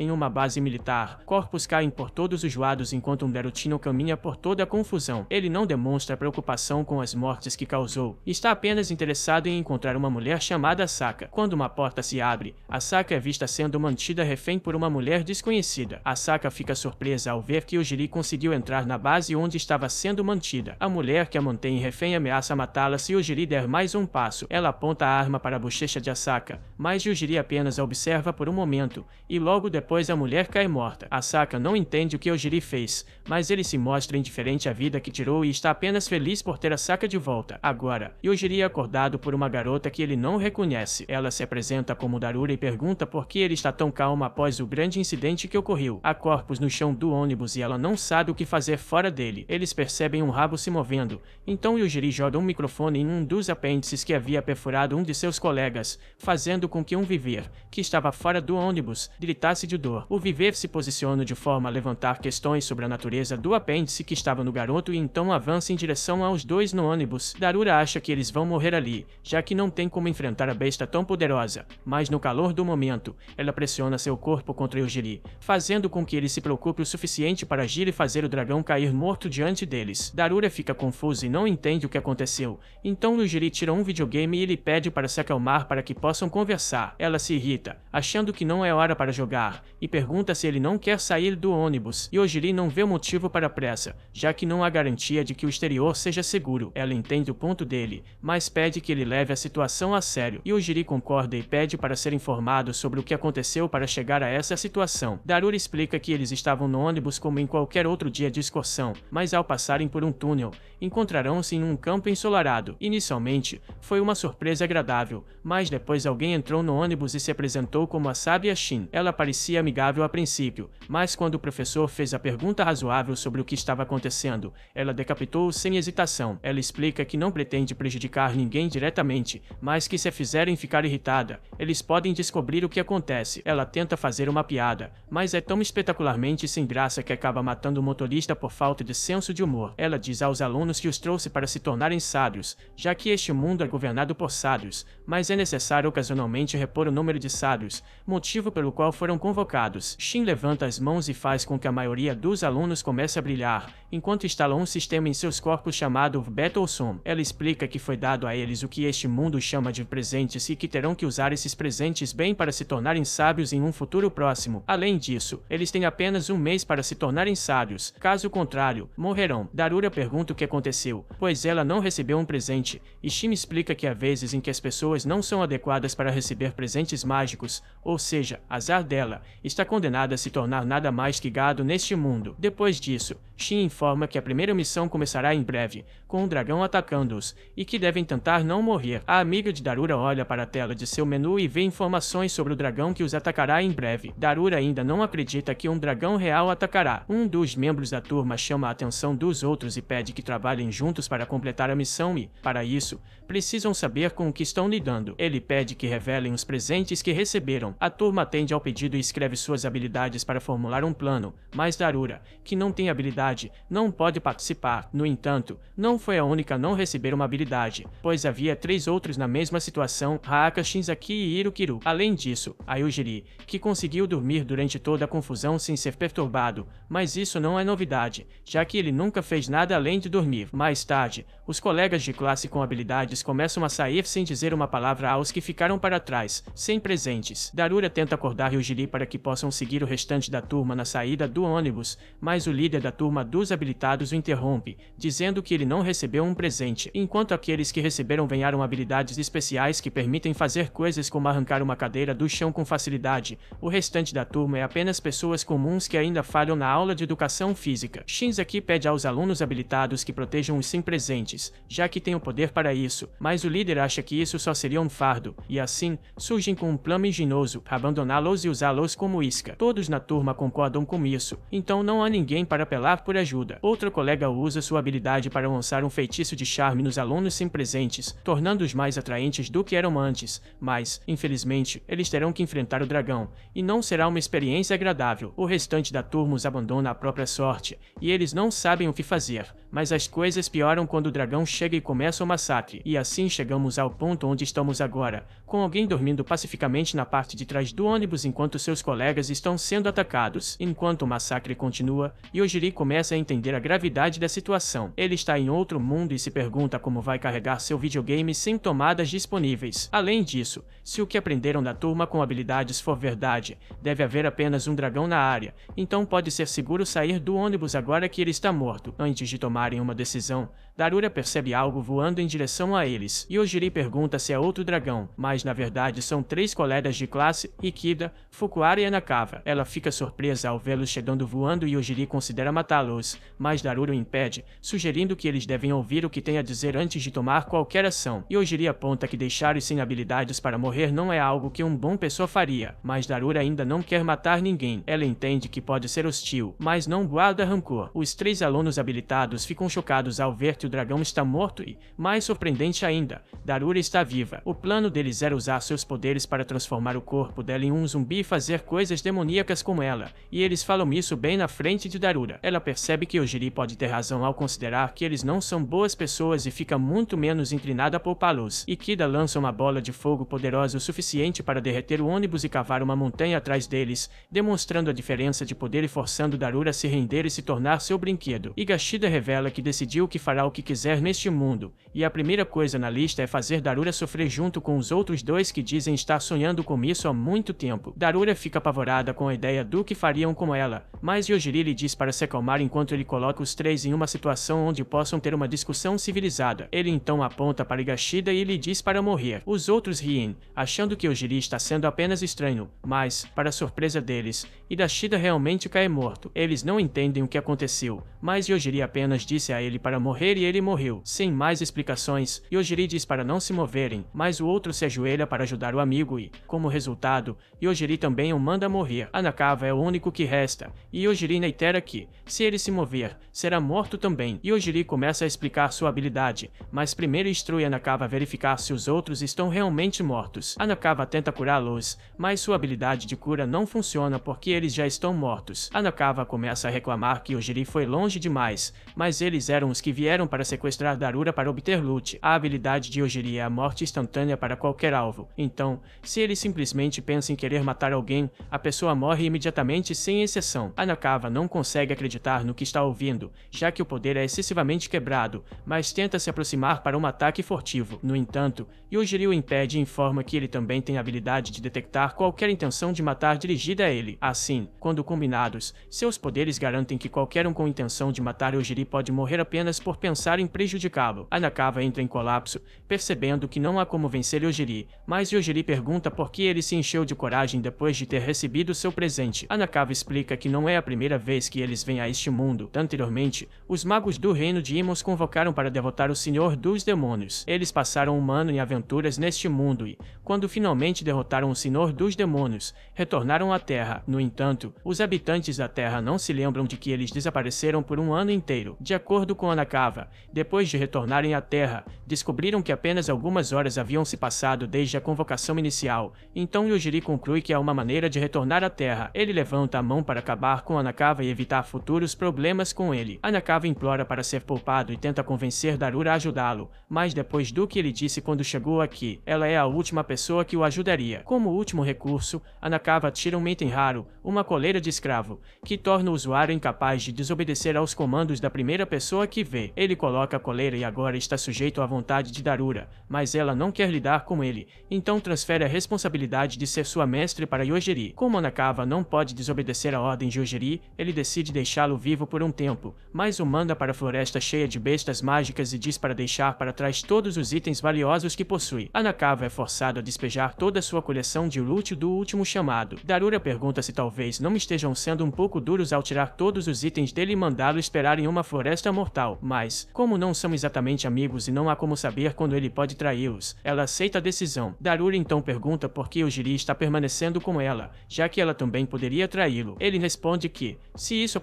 Em uma base militar, corpos caem por todos os lados enquanto um garotino caminha por toda a confusão. Ele não demonstra preocupação com as mortes que causou. Está apenas interessado em encontrar uma mulher chamada Asaka. Quando uma porta se abre, Asaka é vista sendo mantida refém por uma mulher desconhecida. Asaka fica surpresa ao ver que Yujiri conseguiu entrar na base onde estava sendo mantida. A mulher que a mantém refém ameaça matá-la se Yujiri der mais um passo. Ela aponta a arma para a bochecha de Asaka, mas Yujiri apenas a observa por um momento, e logo depois a mulher cai morta. Asaka não entende o que Yujiri fez, mas ele se mostra indiferente à vida que tirou e está apenas feliz por ter Asaka de volta. Agora, Yujiri é acordado por uma garota que ele não reconhece. Ela se apresenta como Darura e pergunta por que ele está tão calmo após o grande incidente que ocorreu. Há corpos no chão do ônibus e ela não sabe o que fazer fora dele. Eles percebem um rabo se movendo, então Yujiri joga um microfone em um dos apêndices que havia perfurado um de seus colegas, fazendo com que um viver, que estava fora do ônibus, gritasse de dor. O viver se posiciona de forma a levantar questões sobre a natureza do apêndice que estava no garoto e então avança em direção aos dois no ônibus. Darura acha que eles vão morrer ali, já que não tem como enfrentar a besta tão poderosa, mas no calor do momento, ela pressiona seu corpo contra Yujiri, fazendo com que ele se preocupe o suficiente para agir e fazer o dragão cair morto diante deles. Darura fica confuso e não entende o que aconteceu, então Yujiri tira um videogame e lhe pede para se acalmar para que possam conversar. Ela se irrita, achando que não é hora para jogar, e pergunta se ele não quer sair do ônibus. Yujiri não vê motivo para a pressa, já que não há garantia de que o exterior seja seguro. Ela entende o ponto dele, mas pede que ele leve a situação a sério. Yujiri concorda e pede para ser informado sobre o que aconteceu para chegar a essa situação. Darura explica que eles estavam no ônibus como em qualquer outro dia de excursão, mas ao passarem por um túnel, encontrarão-se em um campo ensolarado. Inicialmente, foi uma surpresa agradável, mas depois alguém entrou no ônibus e se apresentou como a sábia Shin. Ela parecia amigável a princípio, mas quando o professor fez a pergunta razoável sobre o que estava acontecendo, ela decapitou-o sem hesitação. Ela explica que não pretende prejudicar ninguém diretamente, mas que se a fizerem ficar irritada, eles podem descobrir o que acontece. Ela tenta fazer uma piada, mas é tão espetacularmente sem graça que acaba matando o motorista por falta de senso de humor. Ela diz aos alunos que os trouxe para se tornarem sábios, já que este mundo é governado por sábios, mas é necessário ocasionalmente repor o número de sábios, motivo pelo qual foram convocados. Shin levanta as mãos e faz com que a maioria dos alunos comece a brilhar, enquanto instala um sistema em seus corpos chamado Battlesome. Ela explica que foi dado a eles o que este mundo chama de presentes e que terão que usar esses presentes bem para se tornarem sábios em um futuro próximo. Além disso, eles têm apenas um mês para se tornarem sábios, caso contrário, morrerão. Darura pergunta o que aconteceu, pois ela não recebeu um presente, e Shin explica que há vezes em que as pessoas não são adequadas para receber presentes mágicos, ou seja, azar dela, está condenada a se tornar nada mais que gado neste mundo. Depois disso, Shin informa que a primeira missão começará em breve, com o dragão atacando-os, e que devem tentar não morrer. A amiga de Darura olha para a tela de seu menu e vê informações sobre o dragão que os atacará em breve. Darura ainda não acredita que um dragão real atacará. Um dos membros da turma chama a atenção dos outros e pede que trabalhem juntos para completar a missão e, para isso, precisam saber com o que estão lidando. Ele pede que revelem os presentes que receberam. A turma atende ao pedido e escreve suas habilidades para formular um plano, mas Darura, que não tem habilidade, não pode participar. No entanto, não foi a única a não receber uma habilidade, pois havia 3 outros na mesma situação: Haaka, Shinzaki e Hirokiru. Além disso, a Yujiri, que conseguiu dormir durante toda a confusão sem ser perturbado, mas isso não é novidade, já que ele nunca fez nada além de dormir. Mais tarde, os colegas de classe com habilidades começam a sair sem dizer uma palavra aos que ficaram para trás, sem presentes. Darura tenta acordar Yujiri para que possam seguir o restante da turma na saída do ônibus, mas o líder da turma dos habilitados o interrompe, dizendo que ele não recebeu um presente. Enquanto aqueles que receberam ganharam habilidades especiais que permitem fazer coisas como arrancar uma cadeira do chão com facilidade, o restante da turma é apenas pessoas comuns que ainda falham na aula de educação física. Shinzaki pede aos alunos habilitados que protejam os sem presentes, já que tem o poder para isso, mas o líder acha que isso só seria um fardo, e assim, surgem com um plano engenhoso, abandoná-los e usá-los como isca. Todos na turma concordam com isso, então não há ninguém para apelar por ajuda. Outro colega usa sua habilidade para lançar um feitiço de charme nos alunos sem presentes, tornando-os mais atraentes do que eram antes, mas, infelizmente, eles terão que enfrentar o dragão, e não será uma experiência agradável. O restante da turma os abandona à própria sorte, e eles não sabem o que fazer. mas as coisas pioram quando o dragão chega e começa o massacre. E assim chegamos ao ponto onde estamos agora, com alguém dormindo pacificamente na parte de trás do ônibus enquanto seus colegas estão sendo atacados. Enquanto o massacre continua, Yojiri começa a entender a gravidade da situação. Ele está em outro mundo e se pergunta como vai carregar seu videogame sem tomadas disponíveis. Além disso, se o que aprenderam da turma com habilidades for verdade, deve haver apenas um dragão na área, então pode ser seguro sair do ônibus agora que ele está morto. Antes de tomarem uma decisão, Darura percebe algo voando em direção a eles. Yojiri pergunta se é outro dragão, mas na verdade são 3 colegas de classe, Ikida, Fukuhara e Anakawa. Ela fica surpresa ao vê-los chegando voando e Yojiri considera matá-los, mas Darura o impede, sugerindo que eles devem ouvir o que tem a dizer antes de tomar qualquer ação. Yojiri aponta que deixar-os sem habilidades para morrer não é algo que um bom pessoa faria, mas Darura ainda não quer matar ninguém. Ela entende que pode ser hostil, mas não guarda rancor. Os 3 alunos habilitados ficam chocados ao ver que o dragão está morto e, mais surpreendente ainda, Darura está viva. O plano deles era usar seus poderes para transformar o corpo dela em um zumbi e fazer coisas demoníacas com ela, e eles falam isso bem na frente de Darura. Ela percebe que Yojiri pode ter razão ao considerar que eles não são boas pessoas e fica muito menos inclinada a poupá-los. Ikida lança uma bola de fogo poderosa o suficiente para derreter o ônibus e cavar uma montanha atrás deles, demonstrando a diferença de poder e forçando Darura a se render e se tornar seu brinquedo. Higashida revela que decidiu que fará o que quiser neste mundo, e a primeira coisa na lista é fazer Darura sofrer junto com os outros 2 que dizem estar sonhando com isso há muito tempo. Darura fica apavorada com a ideia do que fariam com ela, mas Yojiri lhe diz para se acalmar enquanto ele coloca os 3 em uma situação onde possam ter uma discussão civilizada. Ele então aponta para Higashida e lhe diz para morrer. Os outros riem, achando que Yojiri está sendo apenas estranho, mas, para surpresa deles, Higashida realmente cai morto. Eles não entendem o que aconteceu, mas Yojiri apenas disse a ele para morrer e ele morreu. Sem mais explicações, Yojiri diz para não se moverem, mas o outro se ajoelha para ajudar o amigo e, como resultado, Yojiri também o manda morrer. Anakawa é o único que resta, e Yojiri reitera que, se ele se mover, será morto também. Yojiri começa a explicar sua habilidade, mas primeiro instrui Anakawa a verificar se os outros estão realmente mortos. Anakawa tenta curá-los, mas sua habilidade de cura não funciona porque eles já estão mortos. Anakawa começa a reclamar que Yojiri foi longe demais, mas eles eram os que vieram para sequestrar Darura para obter loot. A habilidade de Yojiri é a morte instantânea para qualquer alvo, então, se ele simplesmente pensa em querer matar alguém, a pessoa morre imediatamente sem exceção. Anakawa não consegue acreditar no que está ouvindo, já que o poder é excessivamente quebrado, mas tenta se aproximar para um ataque furtivo. No entanto, Yojiri o impede e informa que ele também tem a habilidade de detectar qualquer intenção de matar dirigida a ele. Assim, quando combinados, seus poderes garantem que qualquer um com intenção de matar Yojiri pode morrer apenas por pensar em prejudicá-lo. Anakawa entra em colapso, percebendo que não há como vencer Yojiri, mas Yojiri pergunta por que ele se encheu de coragem depois de ter recebido seu presente. Anakawa explica que não é a primeira vez que eles vêm a este mundo. Anteriormente, os magos do reino de Imos convocaram para derrotar o Senhor dos Demônios. Eles passaram um ano em aventuras neste mundo e, quando finalmente derrotaram o Senhor dos Demônios, retornaram à Terra. No entanto, os habitantes da Terra não se lembram de que eles desapareceram por um ano inteiro. De acordo com Anakawa, depois de retornarem à Terra, descobriram que apenas algumas horas haviam se passado desde a convocação inicial. Então Yojiri conclui que há uma maneira de retornar à Terra. Ele levanta a mão para acabar com Anakawa e evitar futuros problemas com ele. Anakawa implora para ser poupado e tenta convencer Darura a ajudá-lo, mas depois do que ele disse quando chegou aqui, ela é a última pessoa que o ajudaria. Como último recurso, Anakawa tira um item raro, uma coleira de escravo, que torna o usuário incapaz de desobedecer aos comandos da primeira pessoa que vê. Ele coloca a coleira e agora está sujeito à vontade de Darura, mas ela não quer lidar com ele, então transfere a responsabilidade de ser sua mestre para Yojiri. Como Anakawa não pode desobedecer a ordem de Yojiri, ele decide deixá-lo vivo por um tempo, mas o manda para a floresta cheia de bestas mágicas e diz para deixar para trás todos os itens valiosos que possui. Anakawa é forçado a despejar toda a sua coleção de loot do último chamado. Darura pergunta se talvez não estejam sendo um pouco duros ao tirar todos os itens dele e mandá-lo esperar em uma floresta mortal, mas, como não são exatamente amigos e não há como saber quando ele pode traí-los, ela aceita a decisão. Darura então pergunta por que Yojiri está permanecendo com ela, já que ela também poderia traí-lo. Ele responde que, se isso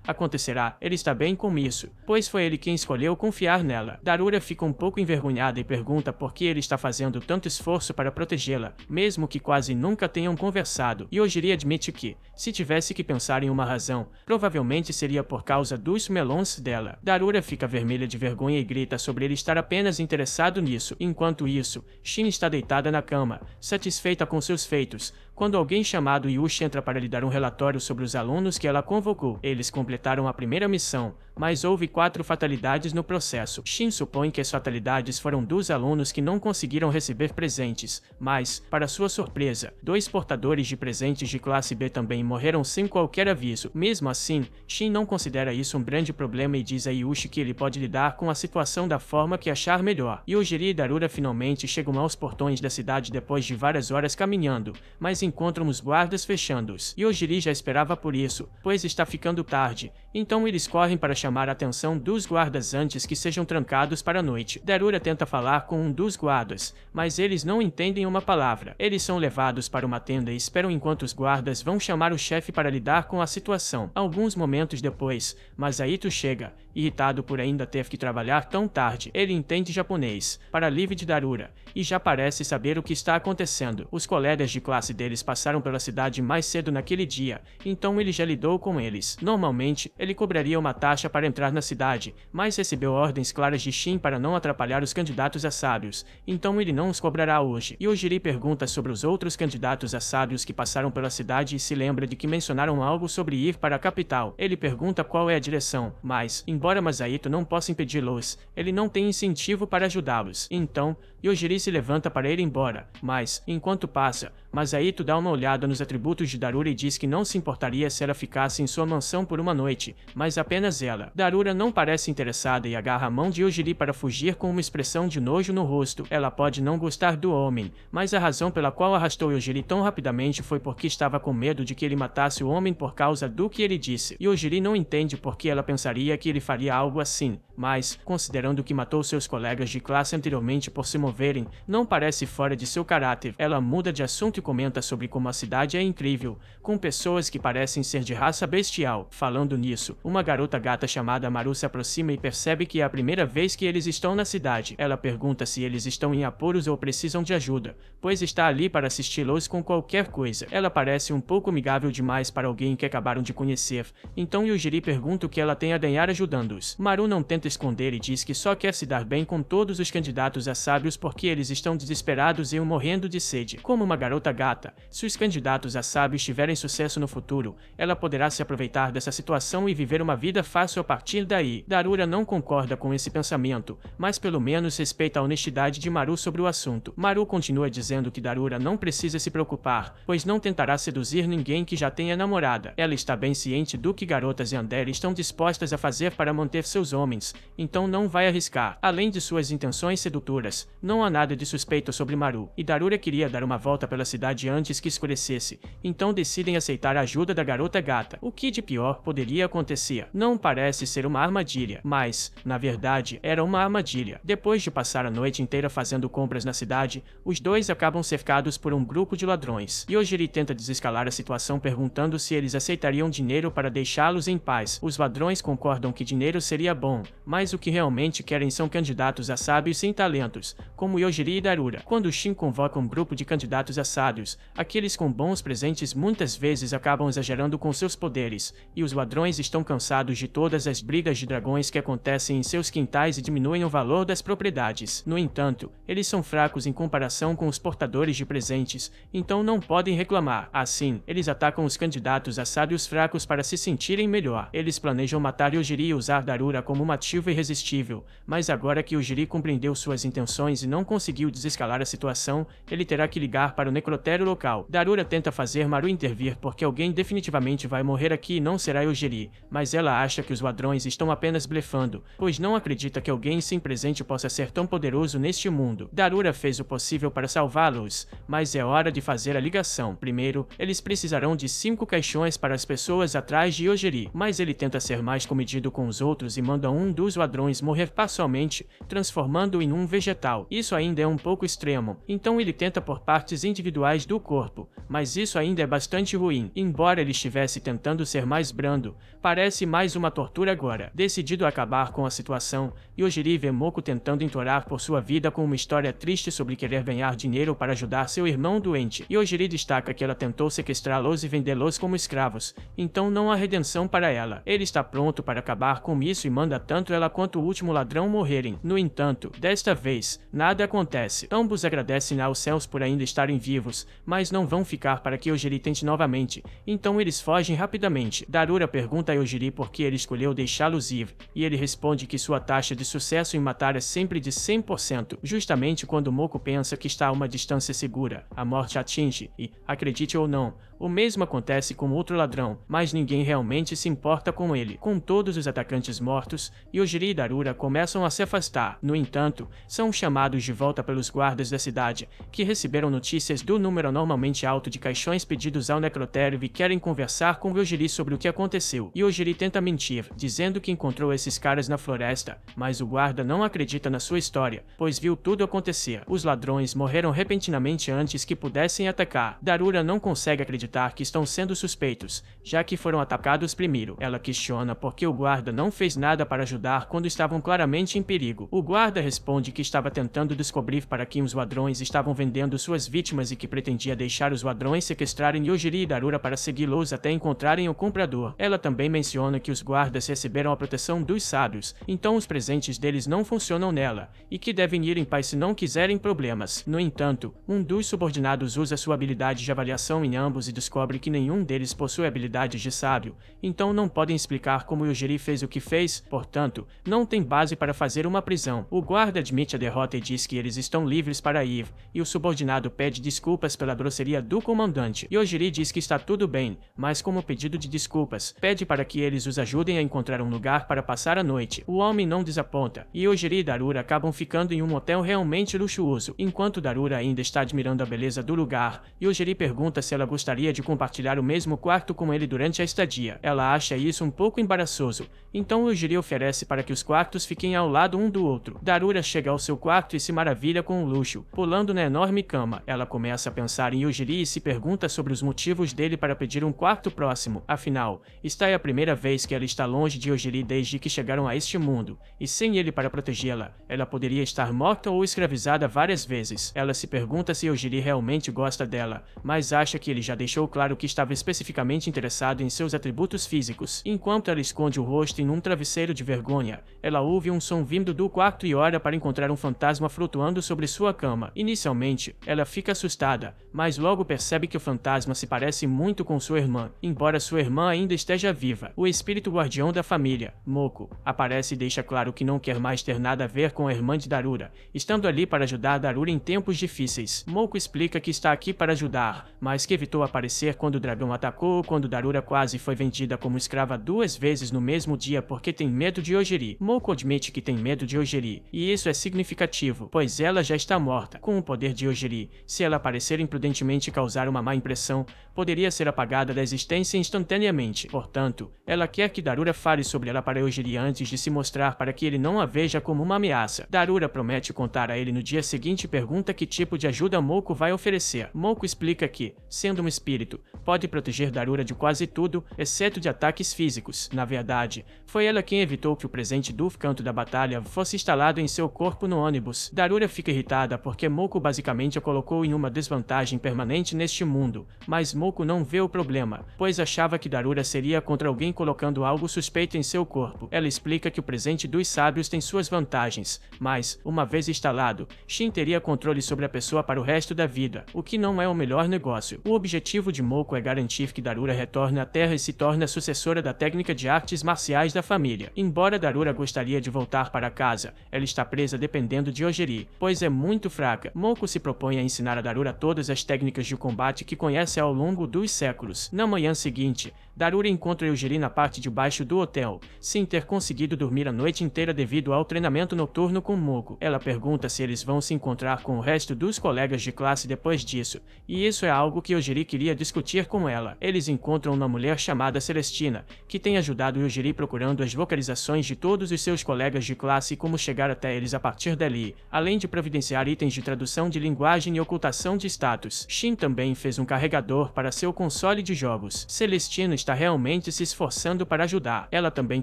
acontecerá, ele está bem com isso, pois foi ele quem escolheu confiar nela. Darura fica um pouco envergonhada e pergunta por que ele está fazendo tanto esforço para protegê-la, mesmo que quase nunca tenham conversado. Yojiri admite que, se tivesse que pensar em uma razão, provavelmente seria por causa dos melons mãos dela. Darura fica vermelha de vergonha e grita sobre ele estar apenas interessado nisso. Enquanto isso, Shin está deitada na cama, satisfeita com seus feitos, quando alguém chamado Yushi entra para lhe dar um relatório sobre os alunos que ela convocou. Eles completaram a primeira missão, mas houve 4 fatalidades no processo. Shin supõe que as fatalidades foram dos alunos que não conseguiram receber presentes, mas, para sua surpresa, 2 portadores de presentes de classe B também morreram sem qualquer aviso. Mesmo assim, Shin não considera isso um grande problema e diz a Yushi que ele pode lidar com a situação da forma que achar melhor. Yujiri e Darura finalmente chegam aos portões da cidade depois de várias horas caminhando, mas encontram os guardas fechando-os. Yujiri já esperava por isso, pois está ficando tarde, então eles correm para chamar a atenção dos guardas antes que sejam trancados para a noite. Darura tenta falar com um dos guardas, mas eles não entendem uma palavra. Eles são levados para uma tenda e esperam enquanto os guardas vão chamar o chefe para lidar com a situação. Alguns momentos depois, Masaito chega, irritado por ainda ter que trabalhar tão tarde. Ele entende japonês, para alívio de Darura, e já parece saber o que está acontecendo. Os colegas de classe deles passaram pela cidade mais cedo naquele dia, então ele já lidou com eles. Normalmente, ele cobraria uma taxa para entrar na cidade, mas recebeu ordens claras de Shin para não atrapalhar os candidatos a sábios, então ele não os cobrará hoje. Yujiri pergunta sobre os outros candidatos a sábios que passaram pela cidade e se lembra de que mencionaram algo sobre ir para a capital. Ele pergunta qual é a direção, mas, embora Masaito não possa impedi-los, ele não tem incentivo para ajudá-los. Então, Yujiri se levanta para ir embora, mas, enquanto passa, Masaito dá uma olhada nos atributos de Darura e diz que não se importaria se ela ficasse em sua mansão por uma noite, mas apenas ela. Darura não parece interessada e agarra a mão de Yujiri para fugir com uma expressão de nojo no rosto. Ela pode não gostar do homem, mas a razão pela qual arrastou Yujiri tão rapidamente foi porque estava com medo de que ele matasse o homem por causa do que ele disse. Yujiri não entende por que ela pensaria que ele faria algo assim, mas, considerando que matou seus colegas de classe anteriormente por se moverem, não parece fora de seu caráter. Ela muda de assunto e comenta sobre como a cidade é incrível, com pessoas que parecem ser de raça bestial. Falando nisso, uma garota gata chamada Maru se aproxima e percebe que é a primeira vez que eles estão na cidade. Ela pergunta se eles estão em apuros ou precisam de ajuda, pois está ali para assisti-los com qualquer coisa. Ela parece um pouco amigável demais para alguém que acabaram de conhecer, então Yujiri pergunta o que ela tem a ganhar ajudando-os. Maru não tenta esconder e diz que só quer se dar bem com todos os candidatos a sábios porque eles estão desesperados e morrendo de sede. Como uma garota gata, se os candidatos a sábios tiverem sucesso no futuro, ela poderá se aproveitar dessa situação e viver uma vida fácil a partir daí. Darura não concorda com esse pensamento, mas pelo menos respeita a honestidade de Maru sobre o assunto. Maru continua dizendo que Darura não precisa se preocupar, pois não tentará seduzir ninguém que já tenha namorada. Ela está bem ciente do que garotas yandere estão dispostas a fazer para manter seus homens, então não vai arriscar. Além de suas intenções sedutoras, não há nada de suspeito sobre Maru, e Darura queria dar uma volta pela cidade antes que escurecesse, então decidem aceitar a ajuda da garota gata. O que de pior poderia acontecer? Não parece ser uma armadilha, mas, na verdade, era uma armadilha. Depois de passar a noite inteira fazendo compras na cidade, os dois acabam cercados por um grupo de ladrões. Yojiri tenta desescalar a situação perguntando se eles aceitariam dinheiro para deixá-los em paz. Os ladrões concordam que dinheiro seria bom, mas o que realmente querem são candidatos a sábios sem talentos, como Yojiri e Darura. Quando Shin convoca um grupo de candidatos a sábios, aqueles com bons presentes muitas vezes acabam exagerando com seus poderes, e os ladrões estão cansados de todas as brigas de dragões que acontecem em seus quintais e diminuem o valor das propriedades. No entanto, eles são fracos em comparação com os portadores de presentes, então não podem reclamar. Assim, eles atacam os candidatos a sábios fracos para se sentirem melhor. Eles planejam matar Yojiri e usar Darura como uma ativa irresistível, mas agora que Yojiri compreendeu suas intenções e não conseguiu desescalar a situação, ele terá que ligar para o necrotério local. Darura tenta fazer Maru intervir porque alguém definitivamente vai morrer aqui e não será Yojiri, mas ela acha que os ladrões estão apenas blefando, pois não acredita que alguém sem presente possa ser tão poderoso neste mundo. Darura fez o possível para salvá-los, mas é hora de fazer a ligação. Primeiro, eles precisarão de 5 caixões para as pessoas atrás de Yojiri, mas ele tenta ser mais comedido com os outros e manda um dos os ladrões morrer parcialmente, transformando-o em um vegetal. Isso ainda é um pouco extremo, então ele tenta por partes individuais do corpo, mas isso ainda é bastante ruim. Embora ele estivesse tentando ser mais brando, parece mais uma tortura agora. Decidido a acabar com a situação, Yojiri vê Moko tentando implorar por sua vida com uma história triste sobre querer ganhar dinheiro para ajudar seu irmão doente. Yojiri destaca que ela tentou sequestrá-los e vendê-los como escravos, então não há redenção para ela. Ele está pronto para acabar com isso e manda tanto ela quanto o último ladrão morrerem. No entanto, desta vez, nada acontece. Ambos agradecem aos céus por ainda estarem vivos, mas não vão ficar para que Yojiri tente novamente, então eles fogem rapidamente. Darura pergunta a Yojiri por que ele escolheu deixá-los ir, e ele responde que sua taxa de sucesso em matar é sempre de 100%. Justamente quando Moko pensa que está a uma distância segura, a morte atinge e, acredite ou não, o mesmo acontece com outro ladrão, mas ninguém realmente se importa com ele. Com todos os atacantes mortos, Yojiri e Darura começam a se afastar. No entanto, são chamados de volta pelos guardas da cidade, que receberam notícias do número anormalmente alto de caixões pedidos ao necrotério e querem conversar com Yojiri sobre o que aconteceu. Yojiri tenta mentir, dizendo que encontrou esses caras na floresta, mas o guarda não acredita na sua história, pois viu tudo acontecer. Os ladrões morreram repentinamente antes que pudessem atacar. Darura não consegue acreditar que estão sendo suspeitos, já que foram atacados primeiro. Ela questiona por que o guarda não fez nada para ajudar quando estavam claramente em perigo. O guarda responde que estava tentando descobrir para quem os ladrões estavam vendendo suas vítimas e que pretendia deixar os ladrões sequestrarem Yojiri e Darura para segui-los até encontrarem o comprador. Ela também menciona que os guardas receberam a proteção dos sábios, então os presentes deles não funcionam nela, e que devem ir em paz se não quiserem problemas. No entanto, um dos subordinados usa sua habilidade de avaliação em ambos e descobre que nenhum deles possui habilidades de sábio, então não podem explicar como Yojiri fez o que fez, portanto, não tem base para fazer uma prisão. O guarda admite a derrota e diz que eles estão livres para ir, e o subordinado pede desculpas pela grosseria do comandante. Yojiri diz que está tudo bem, mas como pedido de desculpas, pede para que eles os ajudem a encontrar um lugar para passar a noite. O homem não desaponta, e Yojiri e Darura acabam ficando em um hotel realmente luxuoso. Enquanto Darura ainda está admirando a beleza do lugar, Yojiri pergunta se ela gostaria de compartilhar o mesmo quarto com ele durante a estadia. Ela acha isso um pouco embaraçoso, então Yojiri oferece para que os quartos fiquem ao lado um do outro. Darura chega ao seu quarto e se maravilha com o luxo, pulando na enorme cama. Ela começa a pensar em Yojiri e se pergunta sobre os motivos dele para pedir um quarto próximo. Afinal, esta é a primeira vez que ela está longe de Yojiri desde que chegaram a este mundo, e sem ele para protegê-la, ela poderia estar morta ou escravizada várias vezes. Ela se pergunta se Yojiri realmente gosta dela, mas acha que ele já deixou claro que estava especificamente interessado em seus atributos físicos. Enquanto ela esconde o rosto em um travesseiro de vergonha, ela ouve um som vindo do quarto e olha para encontrar um fantasma flutuando sobre sua cama. Inicialmente, ela fica assustada, mas logo percebe que o fantasma se parece muito com sua irmã, embora sua irmã ainda esteja viva. O espírito guardião da família, Moko, aparece e deixa claro que não quer mais ter nada a ver com a irmã de Darura, estando ali para ajudar Darura em tempos difíceis. Moko explica que está aqui para ajudar, mas que evitou aparecer quando o dragão atacou ou quando Darura quase foi vendida como escrava 2 vezes no mesmo dia porque tem medo de Yojiri. Moko admite que tem medo de Yojiri, e isso é significativo, pois ela já está morta. Com o poder de Yojiri, se ela aparecer imprudentemente e causar uma má impressão, poderia ser apagada da existência instantaneamente. Portanto, ela quer que Darura fale sobre ela para Yojiri antes de se mostrar para que ele não a veja como uma ameaça. Darura promete contar a ele no dia seguinte e pergunta que tipo de ajuda Moko vai oferecer. Moko explica que, sendo um espírito, pode proteger Darura de quase tudo, exceto de ataques físicos. Na verdade, foi ela quem evitou que o presente do canto da batalha fosse instalado em seu corpo no ônibus. Darura fica irritada porque Moko basicamente a colocou em uma desvantagem permanente neste mundo, mas Moko não vê o problema, pois achava que Darura seria contra alguém colocando algo suspeito em seu corpo. Ela explica que o presente dos sábios tem suas vantagens, mas, uma vez instalado, Shin teria controle sobre a pessoa para o resto da vida, o que não é o melhor negócio. O objetivo de Moko é garantir que Darura retorne à Terra e se torne a sucessora da técnica de artes marciais da família. Embora Darura gostaria de voltar para casa, ela está presa dependendo de Yojiri, pois é muito fraca. Moko se propõe a ensinar a Darura todas as técnicas de combate que conhece ao longo dos séculos. Na manhã seguinte, Darura encontra Yojiri na parte de baixo do hotel, sem ter conseguido dormir a noite inteira devido ao treinamento noturno com Moko. Ela pergunta se eles vão se encontrar com o resto dos colegas de classe depois disso, e isso é algo que Yojiri queria discutir com ela. Eles encontram uma mulher chamada Celestina, que tem ajudado Yujiri procurando as localizações de todos os seus colegas de classe e como chegar até eles a partir dali, além de providenciar itens de tradução de linguagem e ocultação de status. Shin também fez um carregador para seu console de jogos. Celestina está realmente se esforçando para ajudar. Ela também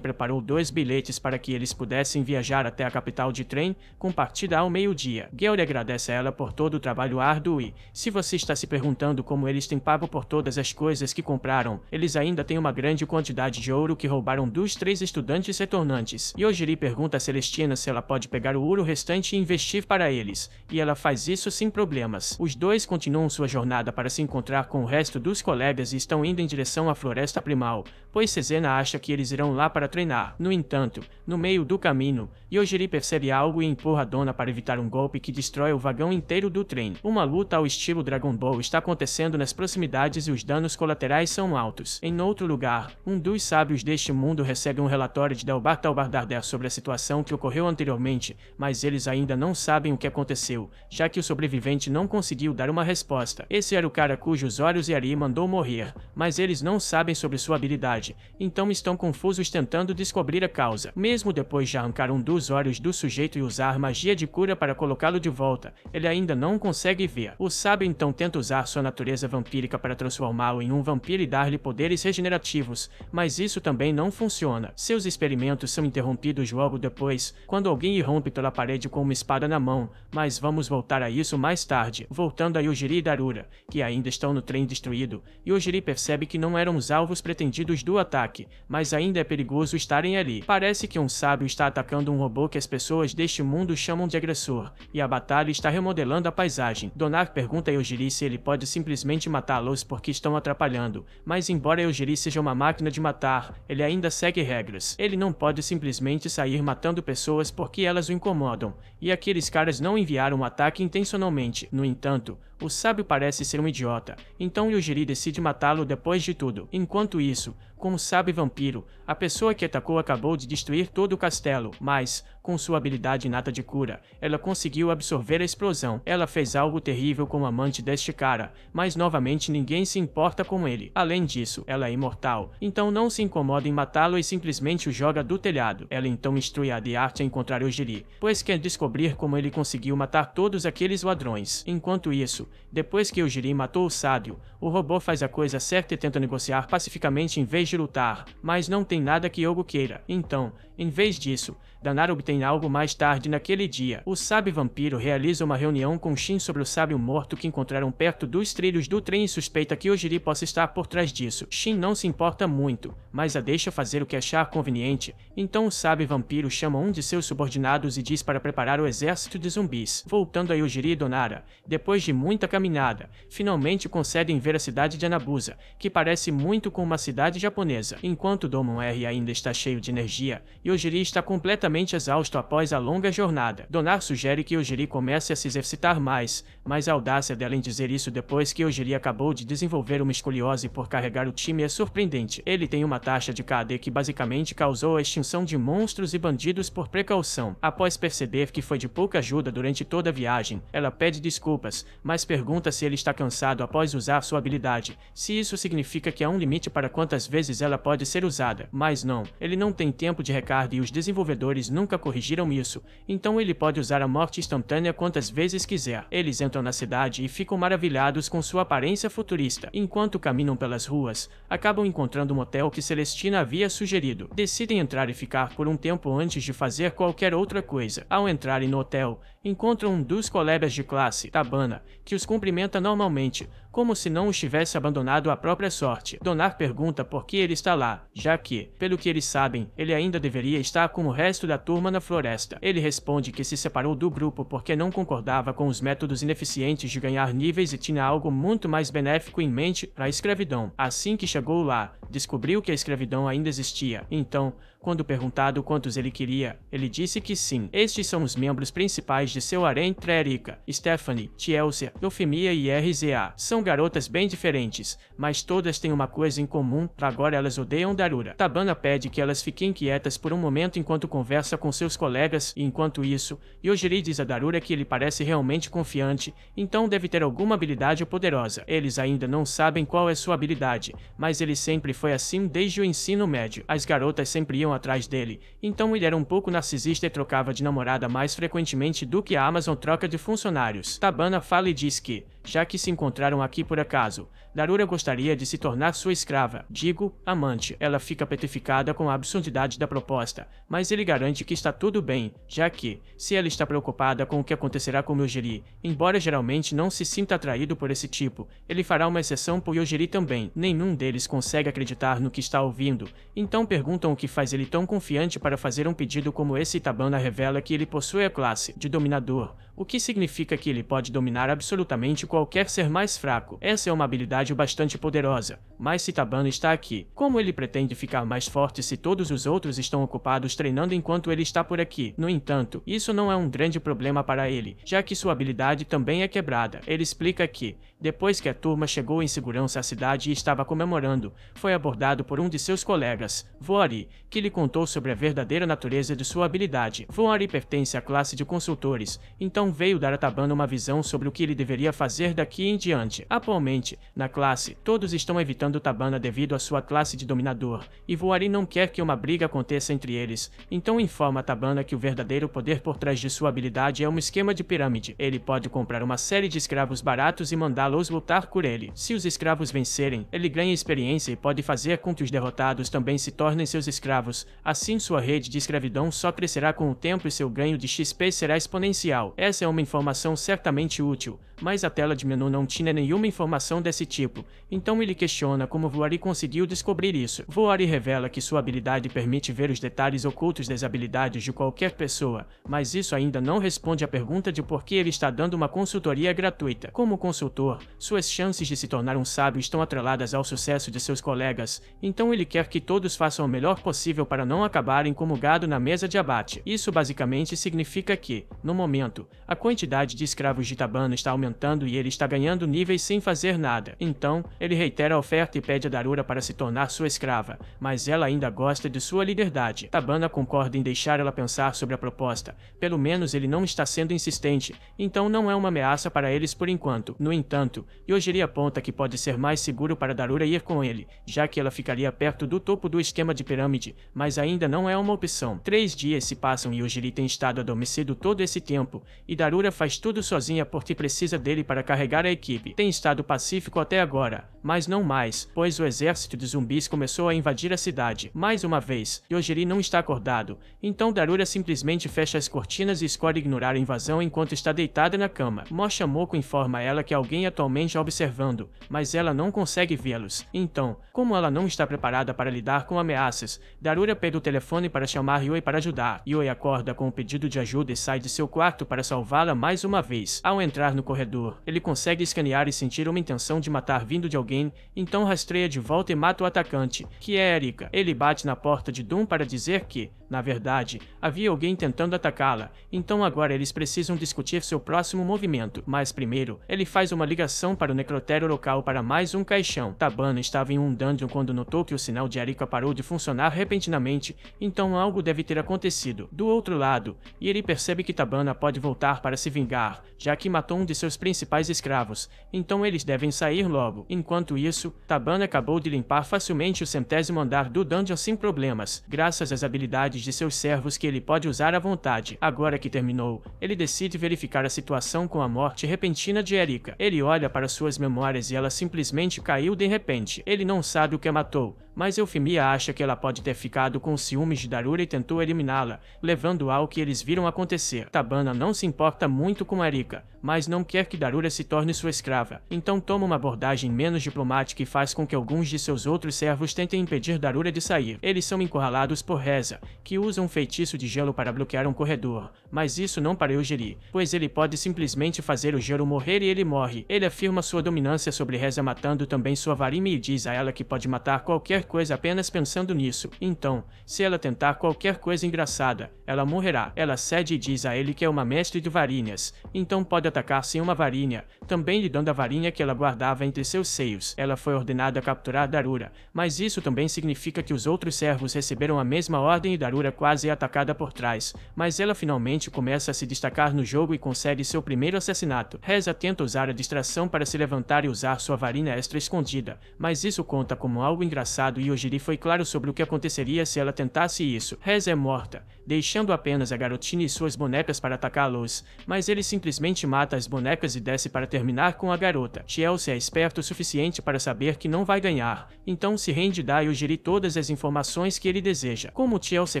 preparou 2 bilhetes para que eles pudessem viajar até a capital de trem, com partida ao meio-dia. Gale agradece a ela por todo o trabalho árduo e, se você está se perguntando como eles têm pago por todas as coisas que compraram, eles ainda têm uma grande quantidade de ouro que roubaram dos 3 estudantes retornantes. Yojiri pergunta a Celestina se ela pode pegar o ouro restante e investir para eles, e ela faz isso sem problemas. Os dois continuam sua jornada para se encontrar com o resto dos colegas e estão indo em direção à Floresta Primal, pois Sezena acha que eles irão lá para treinar. No entanto, no meio do caminho, Yojiri percebe algo e empurra a dona para evitar um golpe que destrói o vagão inteiro do trem. Uma luta ao estilo Dragon Ball está acontecendo nas proximidades e os danos colaterais são altos. Em outro lugar, um dos sábios deste mundo recebe um relatório de Delbar Talbardarder sobre a situação que ocorreu anteriormente, mas eles ainda não sabem o que aconteceu, já que o sobrevivente não conseguiu dar uma resposta. Esse era o cara cujos olhos Yari mandou morrer, mas eles não sabem sobre sua habilidade, então estão confusos tentando descobrir a causa. Mesmo depois de arrancar um dos olhos do sujeito e usar magia de cura para colocá-lo de volta, ele ainda não consegue ver. O sábio então tenta usar sua natureza vampírica para transformá-lo em um vampiro e dar-lhe poderes regenerativos, mas isso também não funciona. Seus experimentos são interrompidos logo depois, quando alguém irrompe pela parede com uma espada na mão, mas vamos voltar a isso mais tarde. Voltando a Yujiri e Darura, que ainda estão no trem destruído, Yujiri percebe que não eram os alvos pretendidos do ataque, mas ainda é perigoso estarem ali. Parece que um sábio está atacando um robô que as pessoas deste mundo chamam de agressor, e a batalha está remodelando a paisagem. Donar pergunta a Yujiri se ele pode simplesmente matá-los porque estão atrapalhando, mas embora Yujiri seja uma máquina de matar, ele ainda segue regras. Ele não pode simplesmente sair matando pessoas porque elas o incomodam, e aqueles caras não enviaram um ataque intencionalmente. No entanto, o sábio parece ser um idiota, então Yujiri decide matá-lo depois de tudo. Enquanto isso, como sábio vampiro, a pessoa que atacou acabou de destruir todo o castelo, mas, com sua habilidade inata de cura, ela conseguiu absorver a explosão. Ela fez algo terrível com o amante deste cara, mas novamente ninguém se importa com ele. Além disso, ela é imortal, então não se incomoda em matá-lo e simplesmente o joga do telhado. Ela então instrui a Arte a encontrar Yujiri, pois quer descobrir como ele conseguiu matar todos aqueles ladrões. Enquanto isso, depois que Yujiri matou o sábio, o robô faz a coisa certa e tenta negociar pacificamente em vez de lutar, mas não tem nada que Yogo queira. Então, em vez disso, Danar obtém algo mais tarde naquele dia. O sábio vampiro realiza uma reunião com Shin sobre o sábio morto que encontraram perto dos trilhos do trem e suspeita que Yujiri possa estar por trás disso. Shin não se importa muito, mas a deixa fazer o que achar conveniente, então o sábio vampiro chama um de seus subordinados e diz para preparar o exército de zumbis. Voltando a Yujiri e Donara, depois de muita caminhada, finalmente conseguem ver a cidade de Anabusa, que parece muito com uma cidade japonesa. Enquanto Domon R ainda está cheio de energia, Yujiri está completamente exausto após a longa jornada. Donar sugere que Yujiri comece a se exercitar mais, mas a audácia dela em dizer isso depois que Yujiri acabou de desenvolver uma escoliose por carregar o time é surpreendente. Ele tem uma taxa de KD que basicamente causou a extinção de monstros e bandidos por precaução. Após perceber que foi de pouca ajuda durante toda a viagem, ela pede desculpas, mas pergunta se ele está cansado após usar sua habilidade, se isso significa que há um limite para quantas vezes ela pode ser usada. Mas não, ele não tem tempo de recarga e os desenvolvedores nunca corrigiram isso, então ele pode usar a morte instantânea quantas vezes quiser. Eles entram na cidade e ficam maravilhados com sua aparência futurista. Enquanto caminham pelas ruas, acabam encontrando um hotel que Celestina havia sugerido. Decidem entrar e ficar por um tempo antes de fazer qualquer outra coisa. Ao entrarem no hotel, encontram um dos colegas de classe, Tabana, que os cumprimenta normalmente, como se não os tivesse abandonado à própria sorte. Donar pergunta por que ele está lá, já que, pelo que eles sabem, ele ainda deveria estar com o resto da turma na floresta. Ele responde que se separou do grupo porque não concordava com os métodos ineficientes de ganhar níveis e tinha algo muito mais benéfico em mente: a escravidão. Assim que chegou lá, descobriu que a escravidão ainda existia. Então, quando perguntado quantos ele queria, ele disse que sim. Estes são os membros principais de seu harém: Trerica, Stephanie, Chelsea, Eufemia e RZA. São garotas bem diferentes, mas todas têm uma coisa em comum: agora elas odeiam Darura. Tabana pede que elas fiquem quietas por um momento enquanto conversa com seus colegas, e enquanto isso, Yojiri diz a Darura que ele parece realmente confiante, então deve ter alguma habilidade poderosa. Eles ainda não sabem qual é sua habilidade, mas ele sempre foi assim desde o ensino médio. As garotas sempre iam atrás dele, então ele era um pouco narcisista e trocava de namorada mais frequentemente do que a Amazon troca de funcionários. Tabana fala e diz que, já que se encontraram aqui por acaso, Darura gostaria de se tornar sua escrava, digo, amante. Ela fica petrificada com a absurdidade da proposta, mas ele garante que está tudo bem, já que, se ela está preocupada com o que acontecerá com Yojiri, embora geralmente não se sinta atraído por esse tipo, ele fará uma exceção por Yojiri também. Nenhum deles consegue acreditar no que está ouvindo, então perguntam o que faz ele tão confiante para fazer um pedido como esse. Tabana revela que ele possui a classe de dominador, o que significa que ele pode dominar absolutamente qualquer ser mais fraco. Essa é uma habilidade bastante poderosa, mas se Tabana está aqui, como ele pretende ficar mais forte se todos os outros estão ocupados treinando enquanto ele está por aqui? No entanto, isso não é um grande problema para ele, já que sua habilidade também é quebrada. Ele explica que, depois que a turma chegou em segurança à cidade e estava comemorando, foi abordado por um de seus colegas, Voari, que lhe contou sobre a verdadeira natureza de sua habilidade. Voari pertence à classe de consultores, então veio dar a Tabana uma visão sobre o que ele deveria fazer daqui em diante. Atualmente, na classe, todos estão evitando Tabana devido à sua classe de dominador, e Voari não quer que uma briga aconteça entre eles, então informa a Tabana que o verdadeiro poder por trás de sua habilidade é um esquema de pirâmide. Ele pode comprar uma série de escravos baratos e mandá-los lutar por ele. Se os escravos vencerem, ele ganha experiência e pode fazer com que os derrotados também se tornem seus escravos. Assim, sua rede de escravidão só crescerá com o tempo e seu ganho de XP será exponencial. Essa é uma informação certamente útil, mas a tela de menu não tinha nenhuma informação desse tipo, então ele questiona como Voari conseguiu descobrir isso. Voari revela que sua habilidade permite ver os detalhes ocultos das habilidades de qualquer pessoa, mas isso ainda não responde à pergunta de por que ele está dando uma consultoria gratuita. Como consultor, suas chances de se tornar um sábio estão atreladas ao sucesso de seus colegas, então ele quer que todos façam o melhor possível para não acabarem como gado na mesa de abate. Isso basicamente significa que, no momento, a quantidade de escravos de Tabana está aumentando e ele está ganhando níveis sem fazer nada. Então, ele reitera a oferta e pede a Darura para se tornar sua escrava, mas ela ainda gosta de sua liberdade. Tabana concorda em deixar ela pensar sobre a proposta, pelo menos ele não está sendo insistente, então não é uma ameaça para eles por enquanto. No entanto, Yojiri aponta que pode ser mais seguro para Darura ir com ele, já que ela ficaria perto do topo do esquema de pirâmide, mas ainda não é uma opção. 3 dias se passam e Yojiri tem estado adormecido todo esse tempo, e Darura faz tudo sozinha porque precisa dele para carregar a equipe. Tem estado pacífico até agora, mas não mais, pois o exército de zumbis começou a invadir a cidade. Mais uma vez, Yojiri não está acordado, então Darura simplesmente fecha as cortinas e escolhe ignorar a invasão enquanto está deitada na cama. Moshamoko informa a ela que alguém atualmente a observando, mas ela não consegue vê-los. Então, como ela não está preparada para lidar com ameaças, Darura pega o telefone para chamar Yui para ajudar. Yui acorda com um pedido de ajuda e sai de seu quarto para salvá-la mais uma vez. Ao entrar no corredor, ele consegue escanear e sentir uma intenção de matar vindo de alguém, então rastreia de volta e mata o atacante, que é Erika. Ele bate na porta de Doom para dizer que, na verdade, havia alguém tentando atacá-la, então agora eles precisam discutir seu próximo movimento. Mas primeiro, ele faz uma ligação para o necrotério local para mais um caixão. Tabana estava em um dungeon quando notou que o sinal de Erika parou de funcionar repentinamente, então algo deve ter acontecido. Do outro lado, ele percebe que Tabana pode voltar para se vingar, já que matou um de seus principais escravos, então eles devem sair logo. Enquanto isso, Tabana acabou de limpar facilmente o 100º andar do dungeon sem problemas, graças às habilidades de seus servos que ele pode usar à vontade. Agora que terminou, ele decide verificar a situação com a morte repentina de Erika. Ele olha para suas memórias e ela simplesmente caiu de repente. Ele não sabe o que a matou, mas Eufemia acha que ela pode ter ficado com ciúmes de Darura e tentou eliminá-la, levando ao que eles viram acontecer. Tabana não se importa muito com Erika, mas não quer que Darura se torne sua escrava, então toma uma abordagem menos diplomática e faz com que alguns de seus outros servos tentem impedir Darura de sair. Eles são encurralados por Reza, que usa um feitiço de gelo para bloquear um corredor, mas isso não para Yojiri, pois ele pode simplesmente fazer o gelo morrer e ele morre. Ele afirma sua dominância sobre Reza matando também sua Varime e diz a ela que pode matar qualquer coisa apenas pensando nisso. Então, se ela tentar qualquer coisa engraçada, ela morrerá. Ela cede e diz a ele que é uma mestre de varinhas, então pode atacar sem uma varinha, também lhe dando a varinha que ela guardava entre seus seios. Ela foi ordenada a capturar Darura, mas isso também significa que os outros servos receberam a mesma ordem e Darura quase é atacada por trás, mas ela finalmente começa a se destacar no jogo e consegue seu primeiro assassinato. Reza tenta usar a distração para se levantar e usar sua varinha extra escondida, mas isso conta como algo engraçado e Yojiri foi claro sobre o que aconteceria se ela tentasse isso. Reza é morta, deixando apenas a garotinha e suas bonecas para atacá-los, mas ele simplesmente mata as bonecas e desce para terminar com a garota. Chelsea é esperto o suficiente para saber que não vai ganhar, então se rende e dá a Yojiri todas as informações que ele deseja. Como Chelsea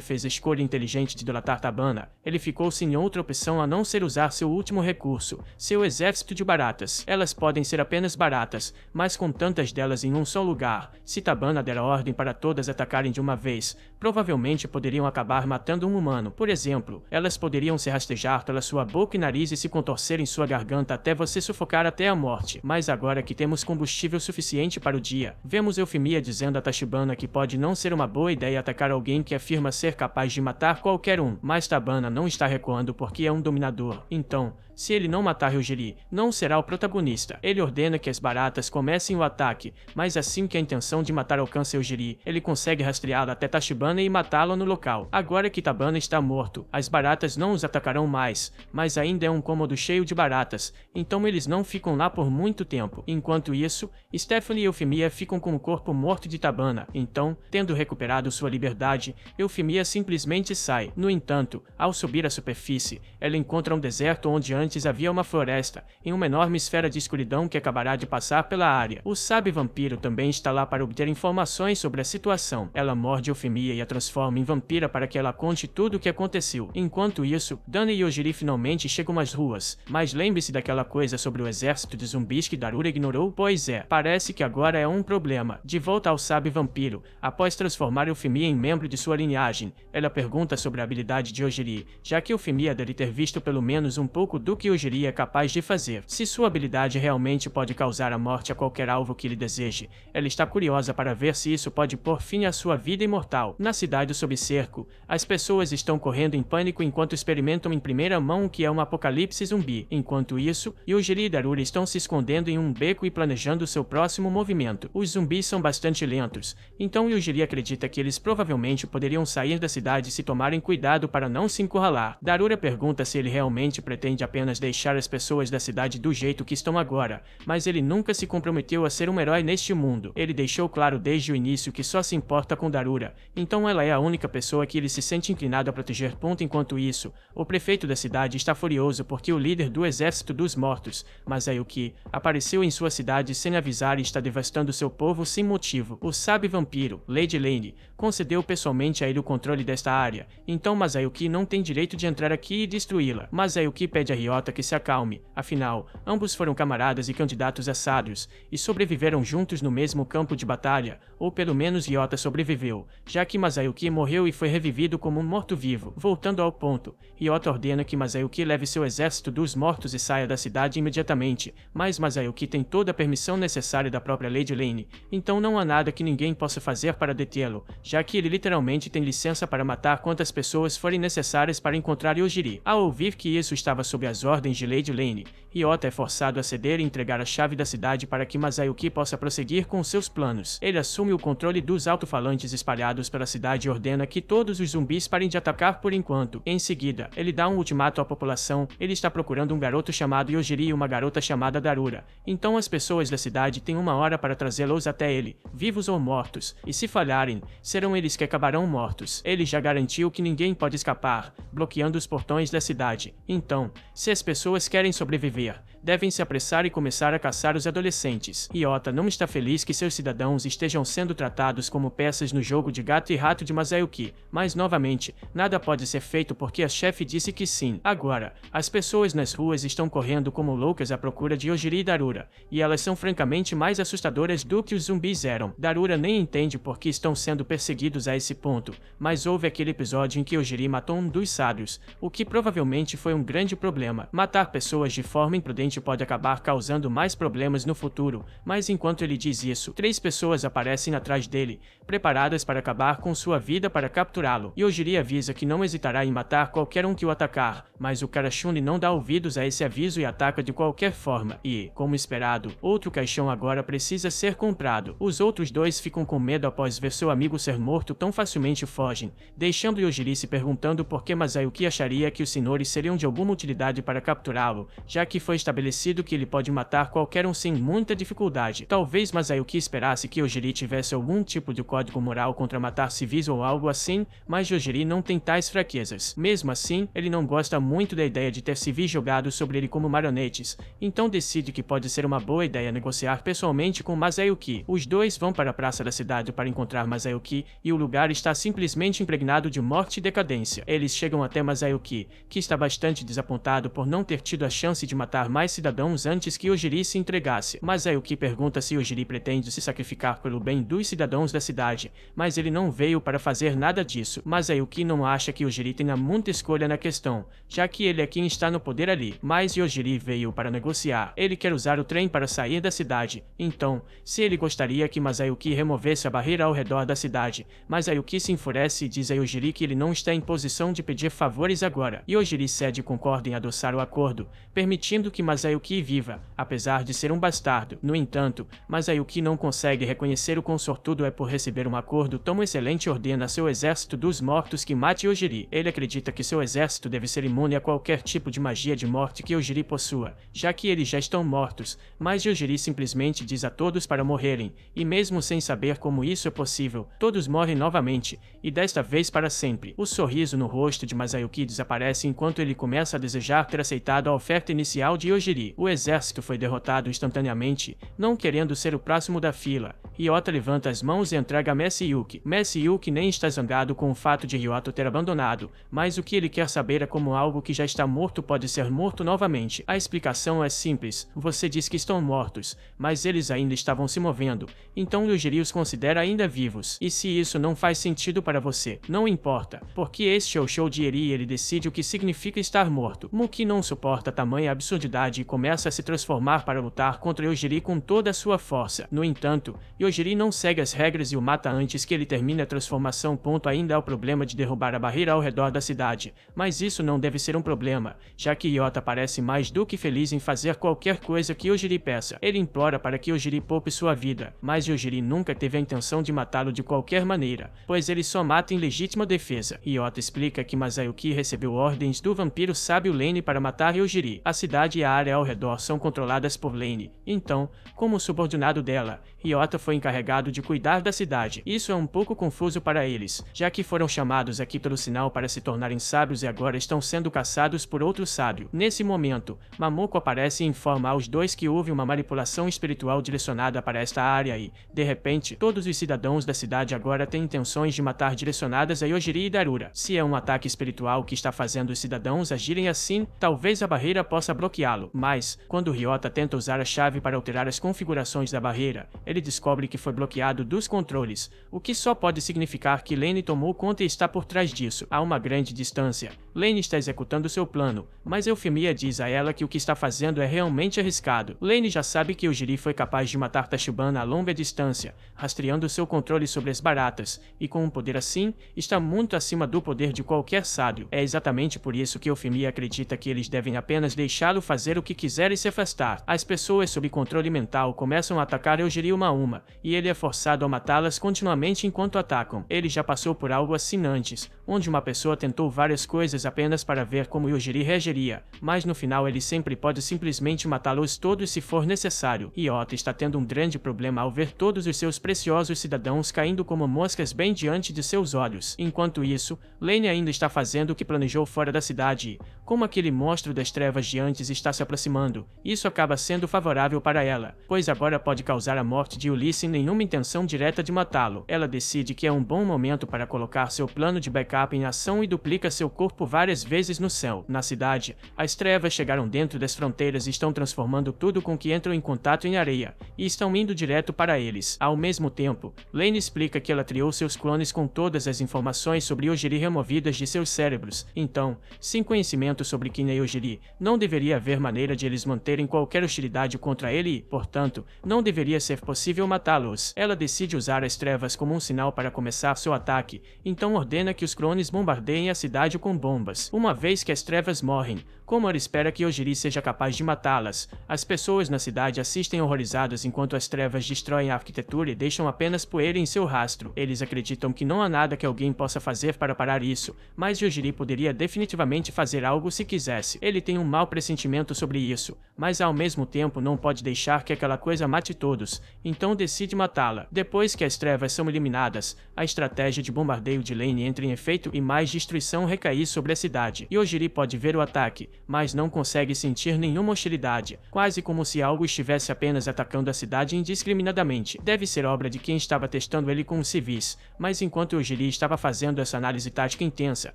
fez a escolha inteligente de idolatar Tabana, ele ficou sem outra opção a não ser usar seu último recurso, seu exército de baratas. Elas podem ser apenas baratas, mas com tantas delas em um só lugar, se Tabana der a ordem para todas atacarem de uma vez, provavelmente poderiam acabar matando um humano. Por exemplo, elas poderiam se rastejar pela sua boca e nariz e se contorcer em sua garganta até você sufocar até a morte. Mas agora que temos combustível suficiente para o dia, vemos Eufemia dizendo a Tachibana que pode não ser uma boa ideia atacar alguém que afirma ser capaz de matar qualquer um, mas Tabana não está recuando porque é um dominador. Então, se ele não matar Yojiri, não será o protagonista. Ele ordena que as baratas comecem o ataque, mas assim que a intenção de matar alcança Yojiri, ele consegue rastreá-la até Tachibana e matá-la no local. Agora que Tabana está morto, as baratas não os atacarão mais, mas ainda é um cômodo cheio de baratas, então eles não ficam lá por muito tempo. Enquanto isso, Stephanie e Eufemia ficam com o corpo morto de Tabana, então, tendo recuperado sua liberdade, Eufemia simplesmente sai. No entanto, ao subir à superfície, ela encontra um deserto onde antes havia uma floresta, em uma enorme esfera de escuridão que acabará de passar pela área. O Sabe-Vampiro também está lá para obter informações sobre a situação. Ela morde Eufemia e a transforma em vampira para que ela conte tudo o que aconteceu. Enquanto isso, Dana e Yojiri finalmente chegam às ruas. Mas lembre-se daquela coisa sobre o exército de zumbis que Darura ignorou? Pois é, parece que agora é um problema. De volta ao Sabe-Vampiro, após transformar Eufemia em membro de sua linhagem, ela pergunta sobre a habilidade de Yojiri, já que Eufemia deve ter visto pelo menos um pouco do que Yojiri é capaz de fazer. Se sua habilidade realmente pode causar a morte a qualquer alvo que ele deseje, ela está curiosa para ver se isso pode pôr fim à sua vida imortal. Na cidade sob cerco, as pessoas estão correndo em pânico enquanto experimentam em primeira mão o que é um apocalipse zumbi. Enquanto isso, Yojiri e Darura estão se escondendo em um beco e planejando seu próximo movimento. Os zumbis são bastante lentos, então Yojiri acredita que eles provavelmente poderiam sair da cidade se tomarem cuidado para não se encurralar. Darura pergunta se ele realmente pretende apenas deixar as pessoas da cidade do jeito que estão agora, mas ele nunca se comprometeu a ser um herói neste mundo. Ele deixou claro desde o início que só se importa com Darura, então ela é a única pessoa que ele se sente inclinado a proteger. Enquanto isso, o prefeito da cidade está furioso porque o líder do exército dos mortos, Masayuki, apareceu em sua cidade sem avisar e está devastando seu povo sem motivo. O Sabe-Vampiro, Lady Lane, concedeu pessoalmente a ele o controle desta área, então Masayuki não tem direito de entrar aqui e destruí-la. Masayuki pede a Ryota que se acalme, afinal, ambos foram camaradas e candidatos a sábios, e sobreviveram juntos no mesmo campo de batalha, ou pelo menos Ryota sobreviveu, já que Masayuki morreu e foi revivido como um morto-vivo. Voltando ao ponto, Ryota ordena que Masayuki leve seu exército dos mortos e saia da cidade imediatamente, mas Masayuki tem toda a permissão necessária da própria Lady Lane, então não há nada que ninguém possa fazer para detê-lo, já que ele literalmente tem licença para matar quantas pessoas forem necessárias para encontrar Yojiri. Ao ouvir que isso estava sob as ordens de Lady Lane, Ryota é forçado a ceder e entregar a chave da cidade para que Masayuki possa prosseguir com seus planos. Ele assume o controle dos alto-falantes espalhados pela cidade e ordena que todos os zumbis parem de atacar por enquanto. Em seguida, ele dá um ultimato à população. Ele está procurando um garoto chamado Yojiri e uma garota chamada Darura. Então as pessoas da cidade têm 1 hora para trazê-los até ele, vivos ou mortos, e se falharem, serão eles que acabarão mortos. Ele já garantiu que ninguém pode escapar, bloqueando os portões da cidade. Então, se as pessoas querem sobreviver, devem se apressar e começar a caçar os adolescentes. Ryota não está feliz que seus cidadãos estejam sendo tratados como peças no jogo de gato e rato de Masayuki, mas novamente, nada pode ser feito porque a chefe disse que sim. Agora, as pessoas nas ruas estão correndo como loucas à procura de Yojiri e Darura, e elas são francamente mais assustadoras do que os zumbis eram. Darura nem entende por que estão sendo perseguidos a esse ponto, mas houve aquele episódio em que Yojiri matou um dos sábios, o que provavelmente foi um grande problema. Matar pessoas de forma imprudente pode acabar causando mais problemas no futuro, mas enquanto ele diz isso, 3 pessoas aparecem atrás dele, preparadas para acabar com sua vida para capturá-lo. Yojiri avisa que não hesitará em matar qualquer um que o atacar, mas o Karashune não dá ouvidos a esse aviso e ataca de qualquer forma. E, como esperado, outro caixão agora precisa ser comprado. Os outros dois ficam com medo após ver seu amigo ser morto tão facilmente e fogem, deixando Yojiri se perguntando por que Masayuki acharia que os senhores seriam de alguma utilidade para capturá-lo, já que foi estabelecido que ele pode matar qualquer um sem muita dificuldade. Talvez Masayuki esperasse que Yojiri tivesse algum tipo de código moral contra matar civis ou algo assim, mas Yojiri não tem tais fraquezas. Mesmo assim, ele não gosta muito da ideia de ter civis jogados sobre ele como marionetes, então decide que pode ser uma boa ideia negociar pessoalmente com Masayuki. Os dois vão para a praça da cidade para encontrar Masayuki e o lugar está simplesmente impregnado de morte e decadência. Eles chegam até Masayuki, que está bastante desapontado por não ter tido a chance de matar mais cidadãos antes que Yojiri se entregasse. Masayuki pergunta se Yojiri pretende se sacrificar pelo bem dos cidadãos da cidade, mas ele não veio para fazer nada disso. Masayuki não acha que Yojiri tenha muita escolha na questão, já que ele é quem está no poder ali, mas Yojiri veio para negociar. Ele quer usar o trem para sair da cidade, então, se ele gostaria que Masayuki removesse a barreira ao redor da cidade, Masayuki se enfurece e diz a Yojiri que ele não está em posição de pedir favores agora. Yojiri cede e concorda em adoçar o acordo, permitindo que Masayuki viva, apesar de ser um bastardo. No entanto, Masayuki não consegue reconhecer o quão sortudo é por receber um acordo tão excelente e ordena a seu exército dos mortos que mate Yojiri. Ele acredita que seu exército deve ser imune a qualquer tipo de magia de morte que Yojiri possua, já que eles já estão mortos, mas Yojiri simplesmente diz a todos para morrerem, e mesmo sem saber como isso é possível, todos morrem novamente, e desta vez para sempre. O sorriso no rosto de Masayuki desaparece enquanto ele começa a desejar ter aceitado a oferta inicial de Yojiri. O exército foi derrotado instantaneamente, não querendo ser o próximo da fila. Ryota levanta as mãos e entrega a Masayuki. Masayuki nem está zangado com o fato de Ryota ter abandonado, mas o que ele quer saber é como algo que já está morto pode ser morto novamente. A explicação é simples: você diz que estão mortos, mas eles ainda estavam se movendo, então Yojiri os considera ainda vivos. E se isso não faz sentido para você, não importa, porque este é o show de Eri e ele decide o que significa estar morto. Muki não suporta tamanha absurdidade e começa a se transformar para lutar contra Yojiri com toda a sua força. No entanto, Yojiri não segue as regras e o mata antes que ele termine a transformação. Ainda há o problema de derrubar a barreira ao redor da cidade, mas isso não deve ser um problema, já que Ryota parece mais do que feliz em fazer qualquer coisa que Yojiri peça. Ele implora para que Yojiri poupe sua vida, mas Yojiri nunca teve a intenção de matá-lo de qualquer maneira, pois ele só mata em legítima defesa. Ryota explica que Masayuki recebeu ordens do vampiro sábio Lane para matar Yojiri. A cidade e a área ao redor são controladas por Lane, então, como subordinado dela, Ryota foi encarregado de cuidar da cidade. Isso é um pouco confuso para eles, já que foram chamados aqui pelo sinal para se tornarem sábios e agora estão sendo caçados por outro sábio. Nesse momento, Mamoko aparece e informa aos dois que houve uma manipulação espiritual direcionada para esta área e, de repente, todos os cidadãos da cidade agora têm intenções de matar direcionadas a Yojiri e Darura. Se é um ataque espiritual que está fazendo os cidadãos agirem assim, talvez a barreira possa bloqueá-lo. Mas, quando Ryota tenta usar a chave para alterar as configurações da barreira, ele descobre que foi bloqueado dos controles, o que só pode significar que Lane tomou conta e está por trás disso. A uma grande distância, Lane está executando seu plano, mas Eufemia diz a ela que o que está fazendo é realmente arriscado. Lane já sabe que Yojiri foi capaz de matar Tachibana a longa distância, rastreando seu controle sobre as baratas, e com um poder assim, está muito acima do poder de qualquer sábio. É exatamente por isso que Eufemia acredita que eles devem apenas deixá-lo fazer o que quiser e se afastar. As pessoas sob controle mental começam a atacar Yojiri uma a uma, e ele é forçado a matá-las continuamente enquanto atacam. Ele já passou por algo assim antes, onde uma pessoa tentou várias coisas apenas para ver como Yojiri reagiria, mas no final ele sempre pode simplesmente matá-los todos se for necessário. Ryota está tendo um grande problema ao ver todos os seus preciosos cidadãos caindo como moscas bem diante de seus olhos. Enquanto isso, Lane ainda está fazendo o que planejou fora da cidade e, como aquele monstro das trevas de antes está se aproximando, isso acaba sendo favorável para ela, pois agora pode causar a morte de Ulysse sem nenhuma intenção direta de matá-lo. Ela decide que é um bom momento para colocar seu plano de backup em ação e duplica seu corpo várias vezes no céu. Na cidade, as trevas chegaram dentro das fronteiras e estão transformando tudo com que entram em contato em areia, e estão indo direto para eles. Ao mesmo tempo, Lane explica que ela triou seus clones com todas as informações sobre Yojiri removidas de seus cérebros, então, sem conhecimento pressentimento sobre Kinya e Yojiri. Não deveria haver maneira de eles manterem qualquer hostilidade contra ele e, portanto, não deveria ser possível matá-los. Ela decide usar as trevas como um sinal para começar seu ataque, então ordena que os clones bombardeiem a cidade com bombas. Uma vez que as trevas morrem, como ela espera que Yojiri seja capaz de matá-las, as pessoas na cidade assistem horrorizadas enquanto as trevas destroem a arquitetura e deixam apenas poeira em seu rastro. Eles acreditam que não há nada que alguém possa fazer para parar isso, mas Yojiri poderia definitivamente fazer algo se quisesse. Ele tem um mau pressentimento sobre isso, mas ao mesmo tempo não pode deixar que aquela coisa mate todos, então decide matá-la. Depois que as trevas são eliminadas, a estratégia de bombardeio de Lane entra em efeito e mais destruição recai sobre a cidade. Yojiri pode ver o ataque, mas não consegue sentir nenhuma hostilidade, quase como se algo estivesse apenas atacando a cidade indiscriminadamente. Deve ser obra de quem estava testando ele com os civis, mas enquanto Yojiri estava fazendo essa análise tática intensa,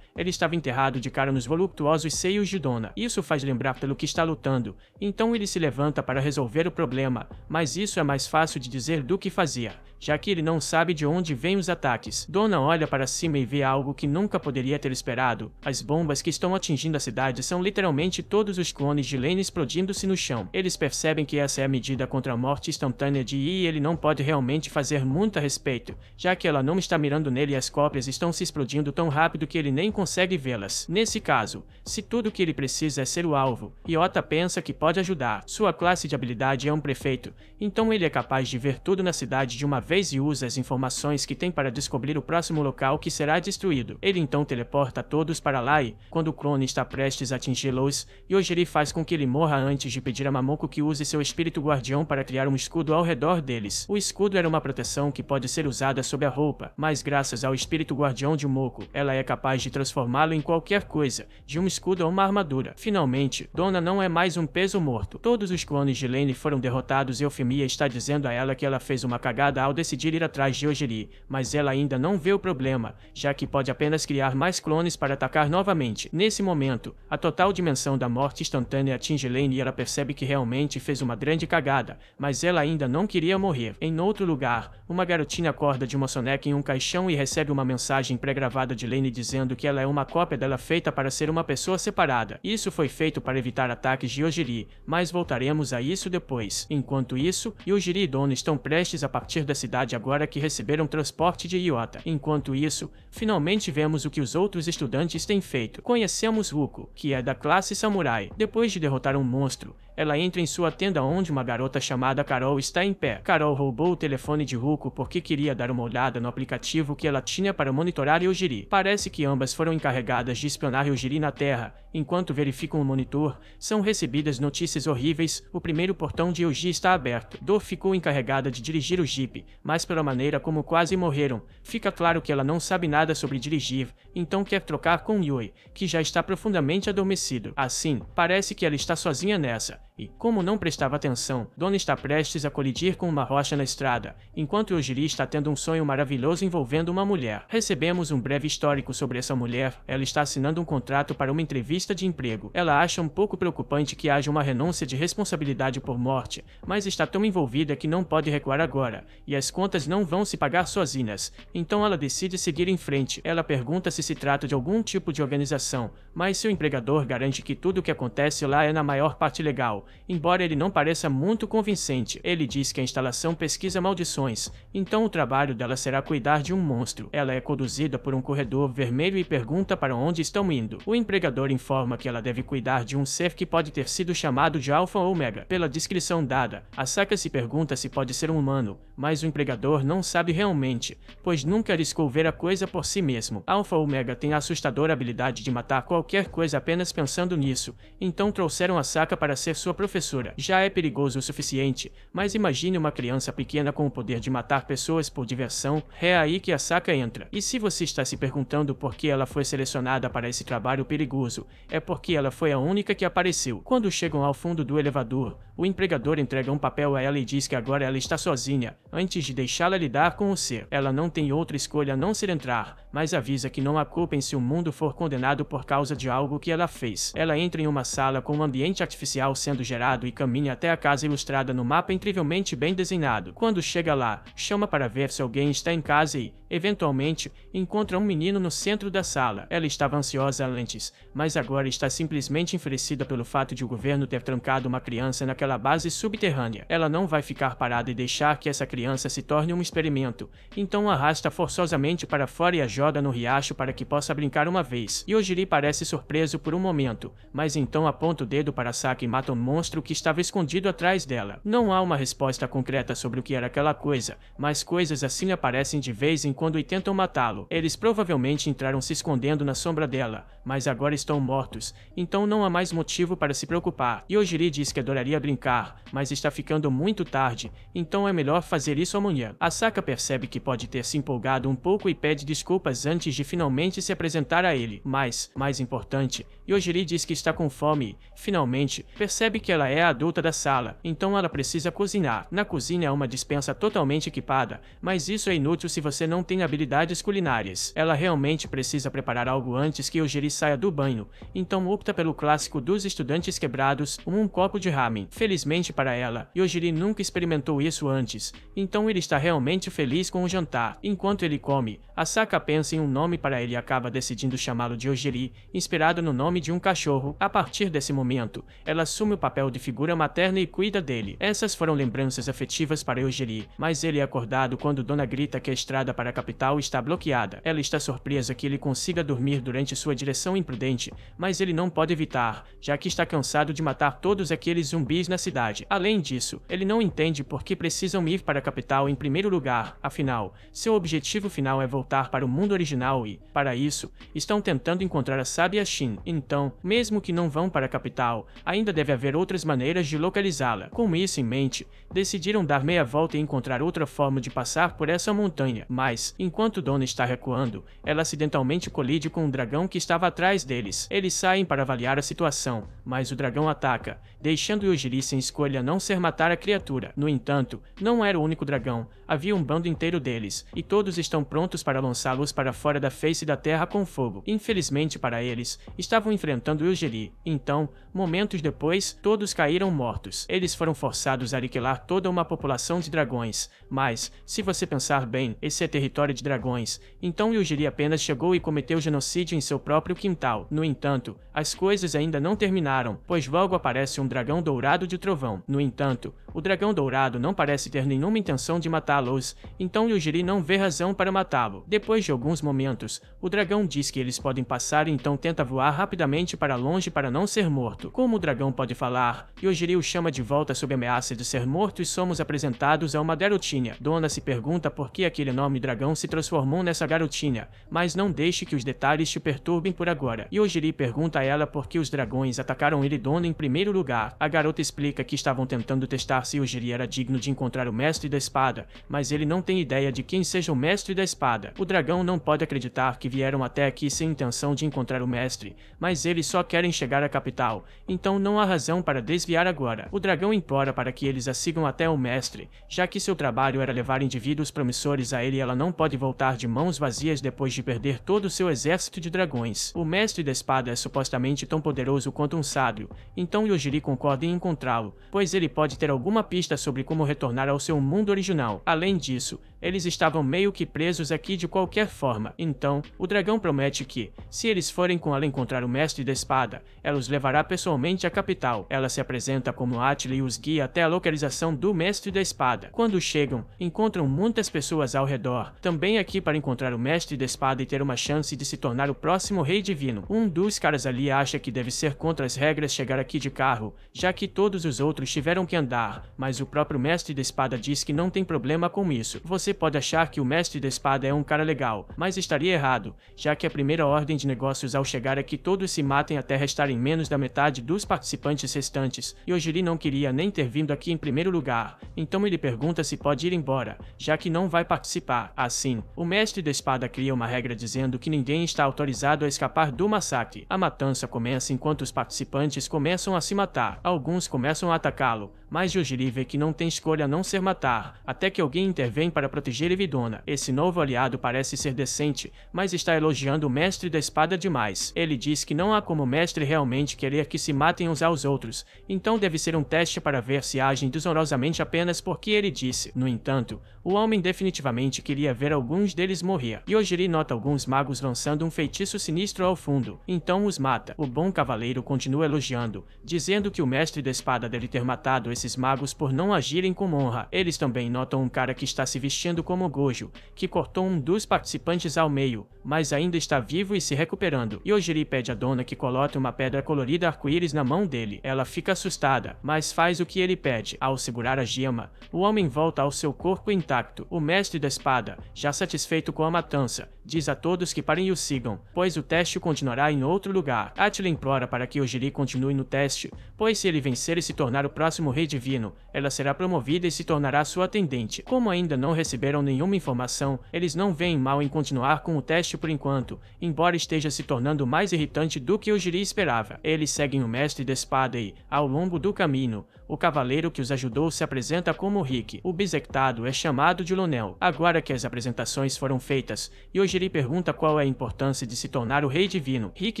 ele estava enterrado de cara nos voluptuosos seios de Dona. Isso faz lembrar pelo que está lutando, então ele se levanta para resolver o problema, mas isso é mais fácil de dizer do que fazer, já que ele não sabe de onde vêm os ataques. Dona olha para cima e vê algo que nunca poderia ter esperado. As bombas que estão atingindo a cidade são literalmente todos os clones de Lane explodindo-se no chão. Eles percebem que essa é a medida contra a morte instantânea de Yi e ele não pode realmente fazer muito a respeito, já que ela não está mirando nele e as cópias estão se explodindo tão rápido que ele nem consegue vê-las. Nesse caso, se tudo o que ele precisa é ser o alvo, Iota pensa que pode ajudar. Sua classe de habilidade é um prefeito, então ele é capaz de ver tudo na cidade de uma vez e usa as informações que tem para descobrir o próximo local que será destruído. Ele então teleporta todos para lá e, quando o clone está prestes a atingi-los, Yojiri faz com que ele morra antes de pedir a Mamoko que use seu espírito guardião para criar um escudo ao redor deles. O escudo era uma proteção que pode ser usada sob a roupa, mas graças ao espírito guardião de Moko, ela é capaz de transformá-lo em qualquer coisa, de um escudo a uma armadura. Finalmente, Dona não é mais um peso morto. Todos os clones de Lane foram derrotados e Eufemia está dizendo a ela que ela fez uma cagada ao decidir ir atrás de Yojiri, mas ela ainda não vê o problema, já que pode apenas criar mais clones para atacar novamente. Nesse momento, a total dimensão da morte instantânea atinge Lane e ela percebe que realmente fez uma grande cagada, mas ela ainda não queria morrer. Em outro lugar, uma garotinha acorda de uma soneca em um caixão e recebe uma mensagem pré-gravada de Lane dizendo que ela é uma cópia dela feita para ser uma pessoa separada. Isso foi feito para evitar ataques de Yojiri, mas voltaremos a isso depois. Enquanto isso, Yojiri e Dona estão prestes a partir da cidade agora que receberam transporte de Iota. Enquanto isso, finalmente vemos o que os outros estudantes têm feito. Conhecemos Ruko, que é da classe Samurai. Depois de derrotar um monstro, ela entra em sua tenda onde uma garota chamada Carol está em pé. Carol roubou o telefone de Ruko porque queria dar uma olhada no aplicativo que ela tinha para monitorar Yojiri. Parece que ambas foram encarregadas de espionar Yojiri na Terra. Enquanto verificam o monitor, são recebidas notícias horríveis. O primeiro portão de Yoji está aberto. Do ficou encarregada de dirigir o Jeep, mas pela maneira como quase morreram, fica claro que ela não sabe nada sobre dirigir, então quer trocar com Yui, que já está profundamente adormecido. Assim, parece que ela está sozinha nessa. E, como não prestava atenção, Dona está prestes a colidir com uma rocha na estrada, enquanto Yojiri está tendo um sonho maravilhoso envolvendo uma mulher. Recebemos um breve histórico sobre essa mulher. Ela está assinando um contrato para uma entrevista de emprego. Ela acha um pouco preocupante que haja uma renúncia de responsabilidade por morte, mas está tão envolvida que não pode recuar agora, e as contas não vão se pagar sozinhas. Então ela decide seguir em frente. Ela pergunta se trata de algum tipo de organização, mas seu empregador garante que tudo o que acontece lá é na maior parte legal, embora ele não pareça muito convincente. Ele diz que a instalação pesquisa maldições, então o trabalho dela será cuidar de um monstro. Ela é conduzida por um corredor vermelho e pergunta para onde estão indo. O empregador informa que ela deve cuidar de um ser que pode ter sido chamado de Alpha ou Omega. Pela descrição dada, Asaka se pergunta se pode ser um humano, mas o empregador não sabe realmente, pois nunca arriscou ver a coisa por si mesmo. Alpha Omega tem a assustadora habilidade de matar qualquer coisa apenas pensando nisso, então trouxeram Asaka para ser sua professora. Já é perigoso o suficiente, mas imagine uma criança pequena com o poder de matar pessoas por diversão. É aí que Asaka entra. E se você está se perguntando por que ela foi selecionada para esse trabalho perigoso, é porque ela foi a única que apareceu. Quando chegam ao fundo do elevador, o empregador entrega um papel a ela e diz que agora ela está sozinha, antes de deixá-la lidar com o ser. Ela não tem outra escolha a não ser entrar, mas avisa que não a culpem se o mundo for condenado por causa de algo que ela fez. Ela entra em uma sala com um ambiente artificial sendo sendo gerado e caminha até a casa ilustrada no mapa incrivelmente bem desenhado. Quando chega lá, chama para ver se alguém está em casa e, eventualmente, encontra um menino no centro da sala. Ela estava ansiosa antes, mas agora está simplesmente enfurecida pelo fato de o governo ter trancado uma criança naquela base subterrânea. Ela não vai ficar parada e deixar que essa criança se torne um experimento, então arrasta forçosamente para fora e a joga no riacho para que possa brincar uma vez. Yojiri parece surpreso por um momento, mas então aponta o dedo para Saki e mata um monstro que estava escondido atrás dela. Não há uma resposta concreta sobre o que era aquela coisa, mas coisas assim aparecem de vez em quando e tentam matá-lo. Eles provavelmente entraram se escondendo na sombra dela, mas agora estão mortos, então não há mais motivo para se preocupar. Yojiri diz que adoraria brincar, mas está ficando muito tarde, então é melhor fazer isso amanhã. Asaka percebe que pode ter se empolgado um pouco e pede desculpas antes de finalmente se apresentar a ele, mas, mais importante, Yojiri diz que está com fome e, finalmente, percebe que ela é a adulta da sala, então ela precisa cozinhar. Na cozinha há uma despensa totalmente equipada, mas isso é inútil se você não tem habilidades culinárias. Ela realmente precisa preparar algo antes que Yojiri saia do banho, então opta pelo clássico dos estudantes quebrados, um copo de ramen. Felizmente para ela, Yojiri nunca experimentou isso antes, então ele está realmente feliz com o jantar. Enquanto ele come, Asaka pensa em um nome para ele e acaba decidindo chamá-lo de Yojiri, inspirado no nome de um cachorro. A partir desse momento, ela assume o papel de figura materna e cuida dele. Essas foram lembranças afetivas para Yojiri, mas ele é acordado quando Dona grita que a estrada para a capital está bloqueada. Ela está surpresa que ele consiga dormir durante sua direção imprudente, mas ele não pode evitar, já que está cansado de matar todos aqueles zumbis na cidade. Além disso, ele não entende por que precisam ir para a capital em primeiro lugar, afinal, seu objetivo final é voltar para o mundo original e, para isso, estão tentando encontrar a sábia Shin. Então, mesmo que não vão para a capital, ainda deve haver outras maneiras de localizá-la. Com isso em mente, decidiram dar meia volta e encontrar outra forma de passar por essa montanha, mas, enquanto Dona está recuando, ela acidentalmente colide com um dragão que estava atrás deles. Eles saem para avaliar a situação, mas o dragão ataca, deixando Yojiri sem escolha não ser matar a criatura. No entanto, não era o único dragão, havia um bando inteiro deles, e todos estão prontos para lançá-los para fora da face da terra com fogo. Infelizmente para eles, estavam enfrentando Yojiri, então, momentos depois, todos caíram mortos. Eles foram forçados a aniquilar toda uma população de dragões, mas, se você pensar bem, esse é território de dragões, então Yojiri apenas chegou e cometeu genocídio em seu próprio quintal. No entanto, as coisas ainda não terminaram, pois logo aparece um dragão dourado de trovão. No entanto, o dragão dourado não parece ter nenhuma intenção de matá-los, então Yojiri não vê razão para matá-lo. Depois de alguns momentos, o dragão diz que eles podem passar e então tenta voar rapidamente para longe para não ser morto. Como o dragão pode falar, Yojiri o chama de volta sob ameaça de ser morto e somos apresentados a uma garotinha. Dona se pergunta por que aquele enorme dragão se transformou nessa garotinha, mas não deixe que os detalhes te perturbem por agora. Yojiri pergunta a ela por que os dragões atacaram ele e Dona em primeiro lugar. A garota explica que estavam tentando testar se Yojiri era digno de encontrar o mestre da espada, mas ele não tem ideia de quem seja o mestre da espada. O dragão não pode acreditar que vieram até aqui sem intenção de encontrar o mestre, mas eles só querem chegar à capital, então não há razão para desviar agora. O dragão implora para que eles a sigam até o mestre, já que seu trabalho era levar indivíduos promissores a ele e ela não pode voltar de mãos vazias depois de perder todo o seu exército de dragões. O mestre da espada é supostamente tão poderoso quanto um sábio, então Yojiri concorda em encontrá-lo, pois ele pode ter alguma pista sobre como retornar ao seu mundo original. Além disso, eles estavam meio que presos aqui de qualquer forma, então, o dragão promete que, se eles forem com ela encontrar o mestre da espada, ela os levará pessoalmente à capital. Ela se apresenta como Atli e os guia até a localização do mestre da espada. Quando chegam, encontram muitas pessoas ao redor, também aqui para encontrar o mestre da espada e ter uma chance de se tornar o próximo rei divino. Um dos caras ali acha que deve ser contra as regras chegar aqui de carro, já que todos os outros tiveram que andar, mas o próprio mestre da espada diz que não tem problema com isso. Você pode achar que o mestre da espada é um cara legal, mas estaria errado, já que a primeira ordem de negócios ao chegar é que todos se matem até restarem menos da metade dos participantes restantes. Yojiri não queria nem ter vindo aqui em primeiro lugar, então ele pergunta se pode ir embora, já que não vai participar. Assim, o mestre da espada cria uma regra dizendo que ninguém está autorizado a escapar do massacre. A matança começa enquanto os participantes começam a se matar. Alguns começam a atacá-lo, mas Yojiri vê que não tem escolha a não ser matar, até que alguém intervém para proteger proteger Evidona. Esse novo aliado parece ser decente, mas está elogiando o mestre da espada demais. Ele diz que não há como o mestre realmente querer que se matem uns aos outros, então deve ser um teste para ver se agem desonrosamente apenas porque ele disse. No entanto, o homem definitivamente queria ver alguns deles morrer. Yojiri nota alguns magos lançando um feitiço sinistro ao fundo, então os mata. O bom cavaleiro continua elogiando, dizendo que o mestre da espada deve ter matado esses magos por não agirem com honra. Eles também notam um cara que está se vestindo como Gojo, que cortou um dos participantes ao meio, mas ainda está vivo e se recuperando. Yojiri pede a dona que coloque uma pedra colorida arco-íris na mão dele. Ela fica assustada, mas faz o que ele pede. Ao segurar a gema, o homem volta ao seu corpo intacto. O mestre da espada, já satisfeito com a matança, diz a todos que parem e o sigam, pois o teste continuará em outro lugar. Atila implora para que Yojiri continue no teste, pois se ele vencer e se tornar o próximo rei divino, ela será promovida e se tornará sua atendente. Como ainda não receberam nenhuma informação, eles não veem mal em continuar com o teste por enquanto, embora esteja se tornando mais irritante do que Yojiri esperava. Eles seguem o mestre da espada e, ao longo do caminho, o cavaleiro que os ajudou se apresenta como Rick. O bisectado é chamado de Lonel. Agora que as apresentações foram feitas, Yojiri pergunta qual é a importância de se tornar o Rei Divino. Rick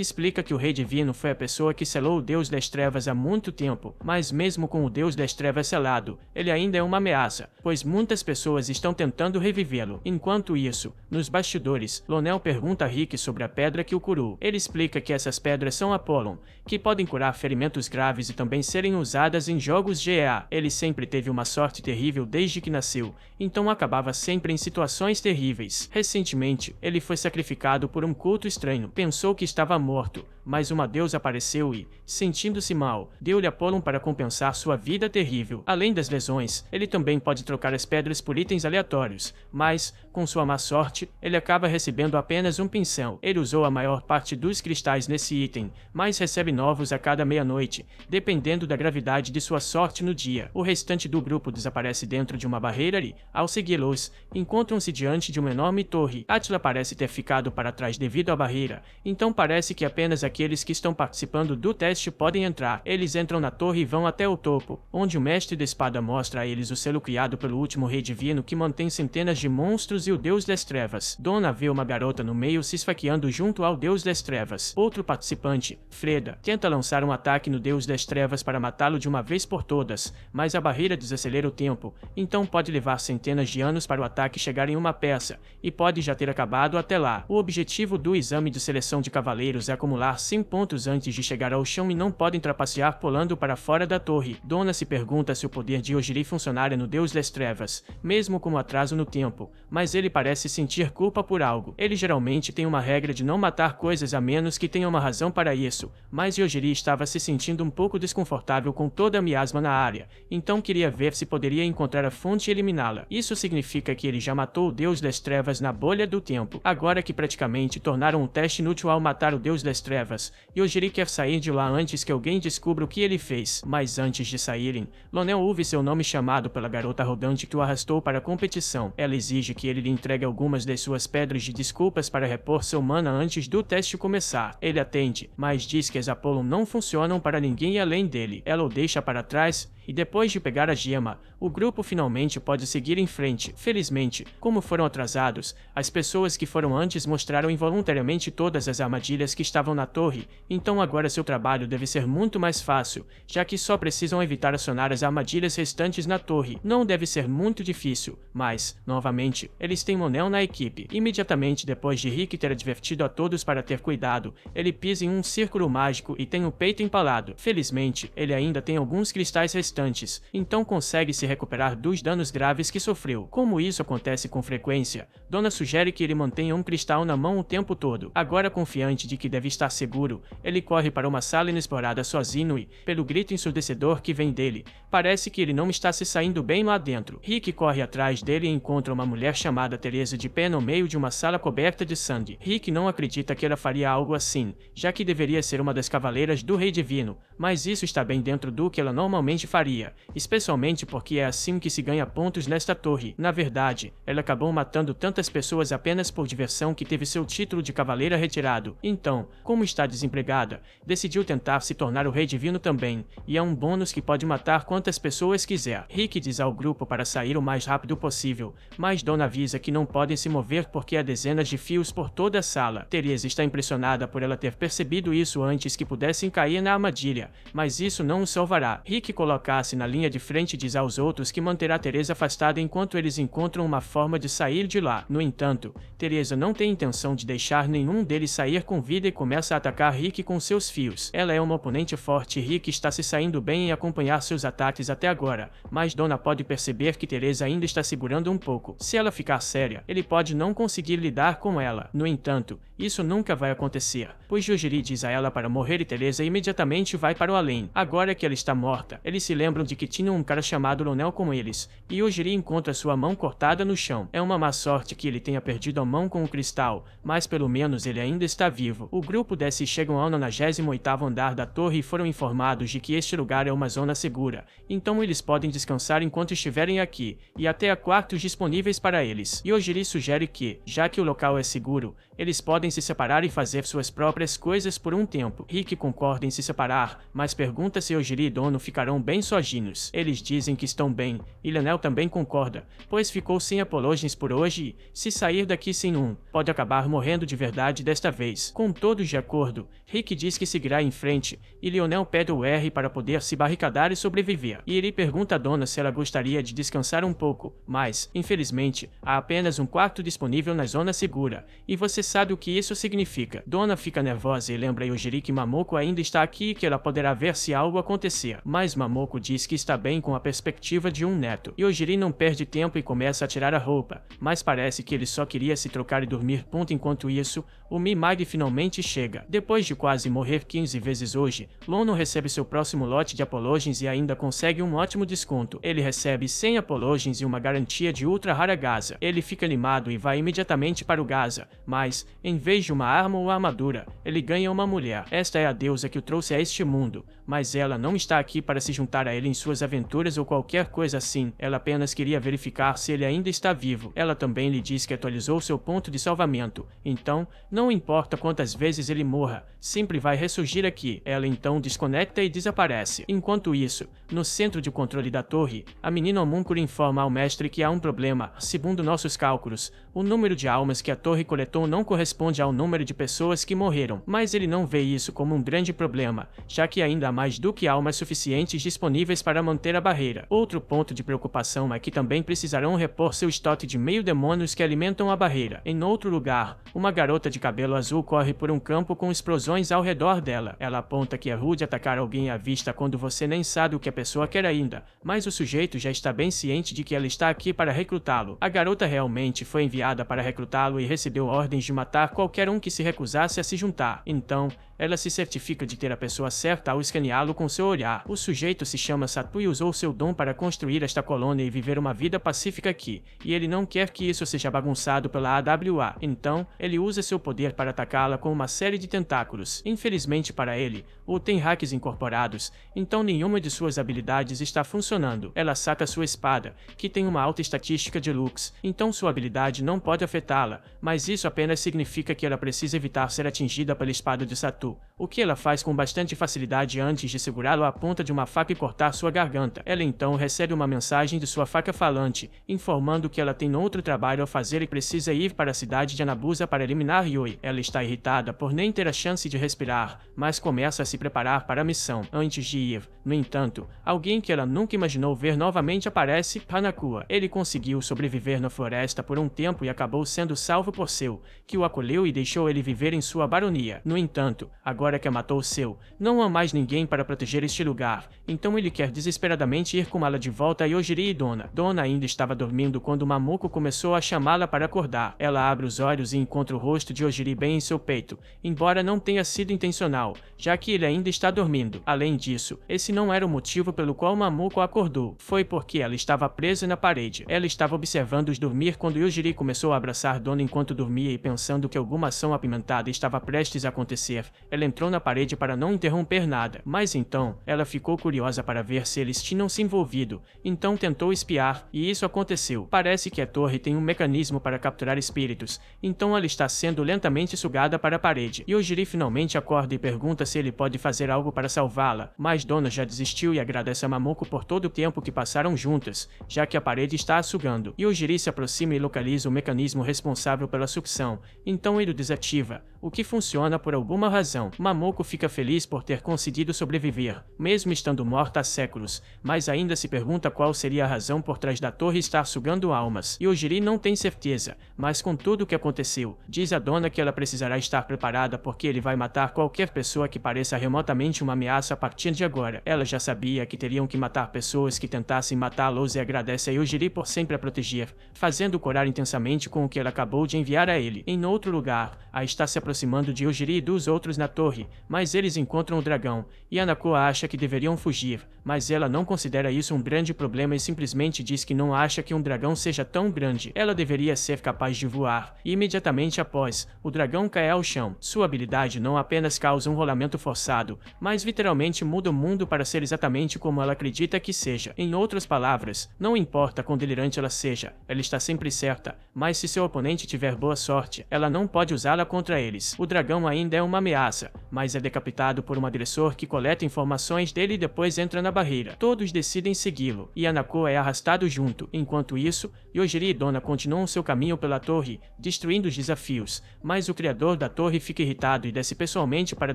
explica que o Rei Divino foi a pessoa que selou o Deus das Trevas há muito tempo, mas mesmo com o Deus das Trevas selado, ele ainda é uma ameaça, pois muitas pessoas estão tentando revivê-lo. Enquanto isso, nos bastidores, Lonel pergunta a Rick sobre a pedra que o curou. Ele explica que essas pedras são Apollon, que podem curar ferimentos graves e também serem usadas em jogos GEA. Ele sempre teve uma sorte terrível desde que nasceu, então acabava sempre em situações terríveis. Recentemente, ele foi sacrificado por um culto estranho. Pensou que estava morto, mas uma deusa apareceu e, sentindo-se mal, deu-lhe Apollon para compensar sua vida terrível. Além das lesões, ele também pode trocar as pedras por itens aleatórios, mas, com sua má sorte, ele acaba recebendo apenas um pincel. Ele usou a maior parte dos cristais nesse item, mas recebe novos a cada meia-noite, dependendo da gravidade de sua sorte no dia. O restante do grupo desaparece dentro de uma barreira e, ao segui-los, encontram-se diante de uma enorme torre. Atila parece ter ficado para trás devido à barreira, então parece que apenas aqueles que estão participando do teste podem entrar. Eles entram na torre e vão até o topo, onde o mestre da espada mostra a eles o selo criado pelo último rei divino que mantém centenas de monstros e o Deus das Trevas. Dona vê uma garota no meio se esfaqueando junto ao Deus das Trevas. Outro participante, Freda, tenta lançar um ataque no Deus das Trevas para matá-lo de uma vez por todas, mas a barreira desacelera o tempo, então pode levar centenas de anos para o ataque chegar em uma peça, e pode já ter acabado até lá. O objetivo do exame de seleção de cavaleiros é acumular 100 pontos antes de chegar ao chão e não podem trapacear pulando para fora da torre. Dona se pergunta se o poder de Yojiri funcionaria no Deus das Trevas, mesmo com o atraso no tempo, mas ele parece sentir culpa por algo. Ele geralmente tem uma regra de não matar coisas a menos que tenha uma razão para isso, mas Yojiri estava se sentindo um pouco desconfortável com toda a miasma na área, então queria ver se poderia encontrar a fonte e eliminá-la. Isso significa que ele já matou o Deus das Trevas na bolha do tempo. Agora que praticamente tornaram um teste inútil ao matar o Deus das Trevas, Yojiri quer sair de lá antes que alguém descubra o que ele fez. Mas antes de saírem, Lonel ouve seu nome chamado pela garota arrogante que o arrastou para a competição. Ela exige que ele lhe entregue algumas das suas pedras de desculpas para repor seu mana antes do teste começar. Ele atende, mas diz que as Apollon não funcionam para ninguém além dele. Ela o deixa para trás, e depois de pegar a gema, o grupo finalmente pode seguir em frente. Felizmente, como foram atrasados, as pessoas que foram antes mostraram involuntariamente todas as armadilhas que estavam na torre, então agora seu trabalho deve ser muito mais fácil, já que só precisam evitar acionar as armadilhas restantes na torre. Não deve ser muito difícil, mas, novamente, eles têm Lonel na equipe. Imediatamente depois de Rick ter advertido a todos para ter cuidado, ele pisa em um círculo mágico e tem o peito empalado. Felizmente, ele ainda tem alguns cristais restantes, então consegue se recuperar dos danos graves que sofreu. Como isso acontece com frequência, Dona sugere que ele mantenha um cristal na mão o tempo todo. Agora confiante de que deve estar seguro, ele corre para uma sala inexplorada sozinho e, pelo grito ensurdecedor que vem dele, parece que ele não está se saindo bem lá dentro. Rick corre atrás dele e encontra uma mulher chamada Teresa de pé no meio de uma sala coberta de sangue. Rick não acredita que ela faria algo assim, já que deveria ser uma das cavaleiras do Rei Divino, mas isso está bem dentro do que ela normalmente faria, especialmente porque é assim que se ganha pontos nesta torre. Na verdade, ela acabou matando tantas pessoas apenas por diversão que teve seu título de cavaleira retirado. Então, como está desempregada, decidiu tentar se tornar o rei divino também, e é um bônus que pode matar quantas pessoas quiser. Rick diz ao grupo para sair o mais rápido possível, mas Donna avisa que não podem se mover porque há dezenas de fios por toda a sala. Teresa está impressionada por ela ter percebido isso antes que pudessem cair na armadilha, mas isso não os salvará. Rick coloca-se na linha de frente e diz aos outros que manterá Teresa afastada enquanto eles encontram uma forma de sair de lá. No entanto, Teresa não tem intenção de deixar nenhum deles sair com vida e começa a atacar Rick com seus fios. Ela é uma oponente forte e Rick está se saindo bem em acompanhar seus ataques até agora, mas Donna pode perceber que Teresa ainda está segurando um pouco. Se ela ficar séria, ele pode não conseguir lidar com ela. No entanto, isso nunca vai acontecer, pois Yujiri diz a ela para morrer e Teresa imediatamente vai para o além. Agora que ela está morta, eles se lembram de que tinham um cara chamado Lonel com eles, e Yujiri encontra sua mão cortada no chão. É uma má sorte que ele tenha perdido a mão com o cristal, mas pelo menos ele ainda está vivo. O grupo desce e chegam ao 98º andar da torre e foram informados de que este lugar é uma zona segura, então eles podem descansar enquanto estiverem aqui, e até há quartos disponíveis para eles. Yujiri sugere que, já que o local é seguro, eles podem se separar e fazer suas próprias coisas por um tempo. Rick concorda em se separar, mas pergunta se Yujiri e Dono ficarão bem sozinhos. Eles dizem que estão bem, e Lionel também concorda, pois ficou sem Apologians por hoje e, se sair daqui sem um, pode acabar morrendo de verdade desta vez. Com todos de acordo, Rick diz que seguirá em frente, e Lionel pede o R para poder se barricadar e sobreviver. E ele pergunta a Donna se ela gostaria de descansar um pouco, mas, infelizmente, há apenas um quarto disponível na zona segura, e você sabe o que isso significa. Donna fica nervosa e lembra Yujiri que Mamoko ainda está aqui e que ela poderá ver se algo acontecer, mas Mamoko diz que está bem com a perspectiva de um neto. Yujiri não perde tempo e começa a tirar a roupa, mas parece que ele só queria se trocar e dormir. Enquanto isso, o Mimag finalmente chega. Depois de quase morrer 15 vezes hoje, Lono recebe seu próximo lote de Apologians e ainda consegue um ótimo desconto. Ele recebe 100 Apologians e uma garantia de ultra rara Gaza. Ele fica animado e vai imediatamente para o Gaza, mas, em vez de uma arma ou armadura, ele ganha uma mulher. Esta é a deusa que o trouxe a este mundo, mas ela não está aqui para se juntar a ele em suas aventuras ou qualquer coisa assim. Ela apenas queria verificar se ele ainda está vivo. Ela também lhe diz que atualizou seu ponto de salvamento, então, não importa quantas vezes ele morra, sempre vai ressurgir aqui. Ela então desconecta e desaparece. Enquanto isso, no centro de controle da torre, a menina homúnculo informa ao mestre que há um problema. Segundo nossos cálculos, o número de almas que a torre coletou não corresponde ao número de pessoas que morreram, mas ele não vê isso como um grande problema, já que ainda há mais do que almas suficientes disponíveis para manter a barreira. Outro ponto de preocupação é que também precisarão repor seu estoque de meio-demônios que alimentam a barreira. Em outro lugar, uma garota de cabelo azul corre por um campo com explosões ao redor dela. Ela aponta que é rude atacar alguém à vista quando você nem sabe o que a pessoa quer ainda, mas o sujeito já está bem ciente de que ela está aqui para recrutá-lo. A garota realmente foi enviada para recrutá-lo e recebeu ordens de matar qualquer um que se recusasse a se juntar. Então, ela se certifica de ter a pessoa certa ao escaneá-lo com seu olhar. O sujeito se chama Satu e usou seu dom para construir esta colônia e viver uma vida pacífica aqui, e ele não quer que isso seja bagunçado pela AWA. Então, ele usa seu poder para atacá-la com uma série de tentáculos. Infelizmente para ele, ou tem hacks incorporados, então nenhuma de suas habilidades está funcionando. Ela saca sua espada, que tem uma alta estatística de lux, então sua habilidade não pode afetá-la, mas isso apenas significa que ela precisa evitar ser atingida pela espada de Satu, o que ela faz com bastante facilidade antes de segurá-lo à ponta de uma faca e cortar sua garganta. Ela então recebe uma mensagem de sua faca falante, informando que ela tem outro trabalho a fazer e precisa ir para a cidade de Anabusa para eliminar Yui. Ela está irritada por nem ter a chance de respirar, mas começa a se preparar para a missão. Antes de ir, no entanto, alguém que ela nunca imaginou ver novamente aparece, Hanakua. Ele conseguiu sobreviver na floresta por um tempo e acabou sendo salvo por Seu, que o acolheu e deixou ele viver em sua baronia. No entanto, agora que a matou Seu, não há mais ninguém para proteger este lugar, então ele quer desesperadamente ir com ela de volta a Yojiri e Donna. Donna ainda estava dormindo quando Mamoko começou a chamá-la para acordar. Ela abre os olhos e encontra o rosto de Yojiri bem em seu peito, embora não tenha sido intencional, já que ele ainda está dormindo. Além disso, esse não era o motivo pelo qual Mamoko acordou, foi porque ela estava presa na parede. Ela estava observando-os dormir quando Yojiri começou a abraçar Donna enquanto dormia e pensando que alguma ação apimentada estava prestes a acontecer, ela entrou na parede para não interromper nada, mas então, ela ficou curiosa para ver se eles tinham se envolvido, então tentou espiar, e isso aconteceu. Parece que a torre tem um mecanismo para capturar espíritos, então ela está sendo lentamente sugada para a parede. Yojiri finalmente acorda e pergunta se ele pode fazer algo para salvá-la, mas Dona já desistiu e agradece a Mamoko por todo o tempo que passaram juntas, já que a parede está a sugando. Yojiri se aproxima e localiza o mecanismo responsável pela sucção, então ele o desativa, o que funciona por alguma razão. Mamoko fica feliz por ter conseguido sobreviver, mesmo estando morta há séculos, mas ainda se pergunta qual seria a razão por trás da torre estar sugando almas. Yojiri não tem certeza, mas com tudo o que aconteceu, diz a dona que ela precisará estar preparada porque ele vai matar qualquer pessoa que pareça remotamente uma ameaça a partir de agora. Ela já sabia que teriam que matar pessoas que tentassem matá-los e agradece a Yojiri por sempre a proteger, fazendo corar intensamente com o que ela acabou de enviar a ele. Em outro lugar, a está se aproximando de Yojiri e dos outros na torre, mas eles encontram o dragão, e Hanako acha que deveriam fugir, mas ela não considera isso um grande problema e simplesmente diz que não acha que um dragão seja tão grande. Ela deveria ser capaz de voar, e imediatamente após, o dragão cai ao chão. Sua habilidade não apenas causa um rolamento forçado, mas literalmente muda o mundo para ser exatamente como ela acredita que seja. Em outras palavras, não importa quão delirante ela seja, ela está sempre certa, mas se seu oponente tiver boa sorte, ela não pode usá-la contra eles. O dragão ainda é uma ameaça, mas é decapitado por um agressor que coleta informações dele e depois entra na barreira. Todos decidem segui-lo, e Hanako é arrastado junto. Enquanto isso, Yojiri e Dona continuam seu caminho pela torre, destruindo os desafios, mas o criador da torre fica irritado e desce pessoalmente para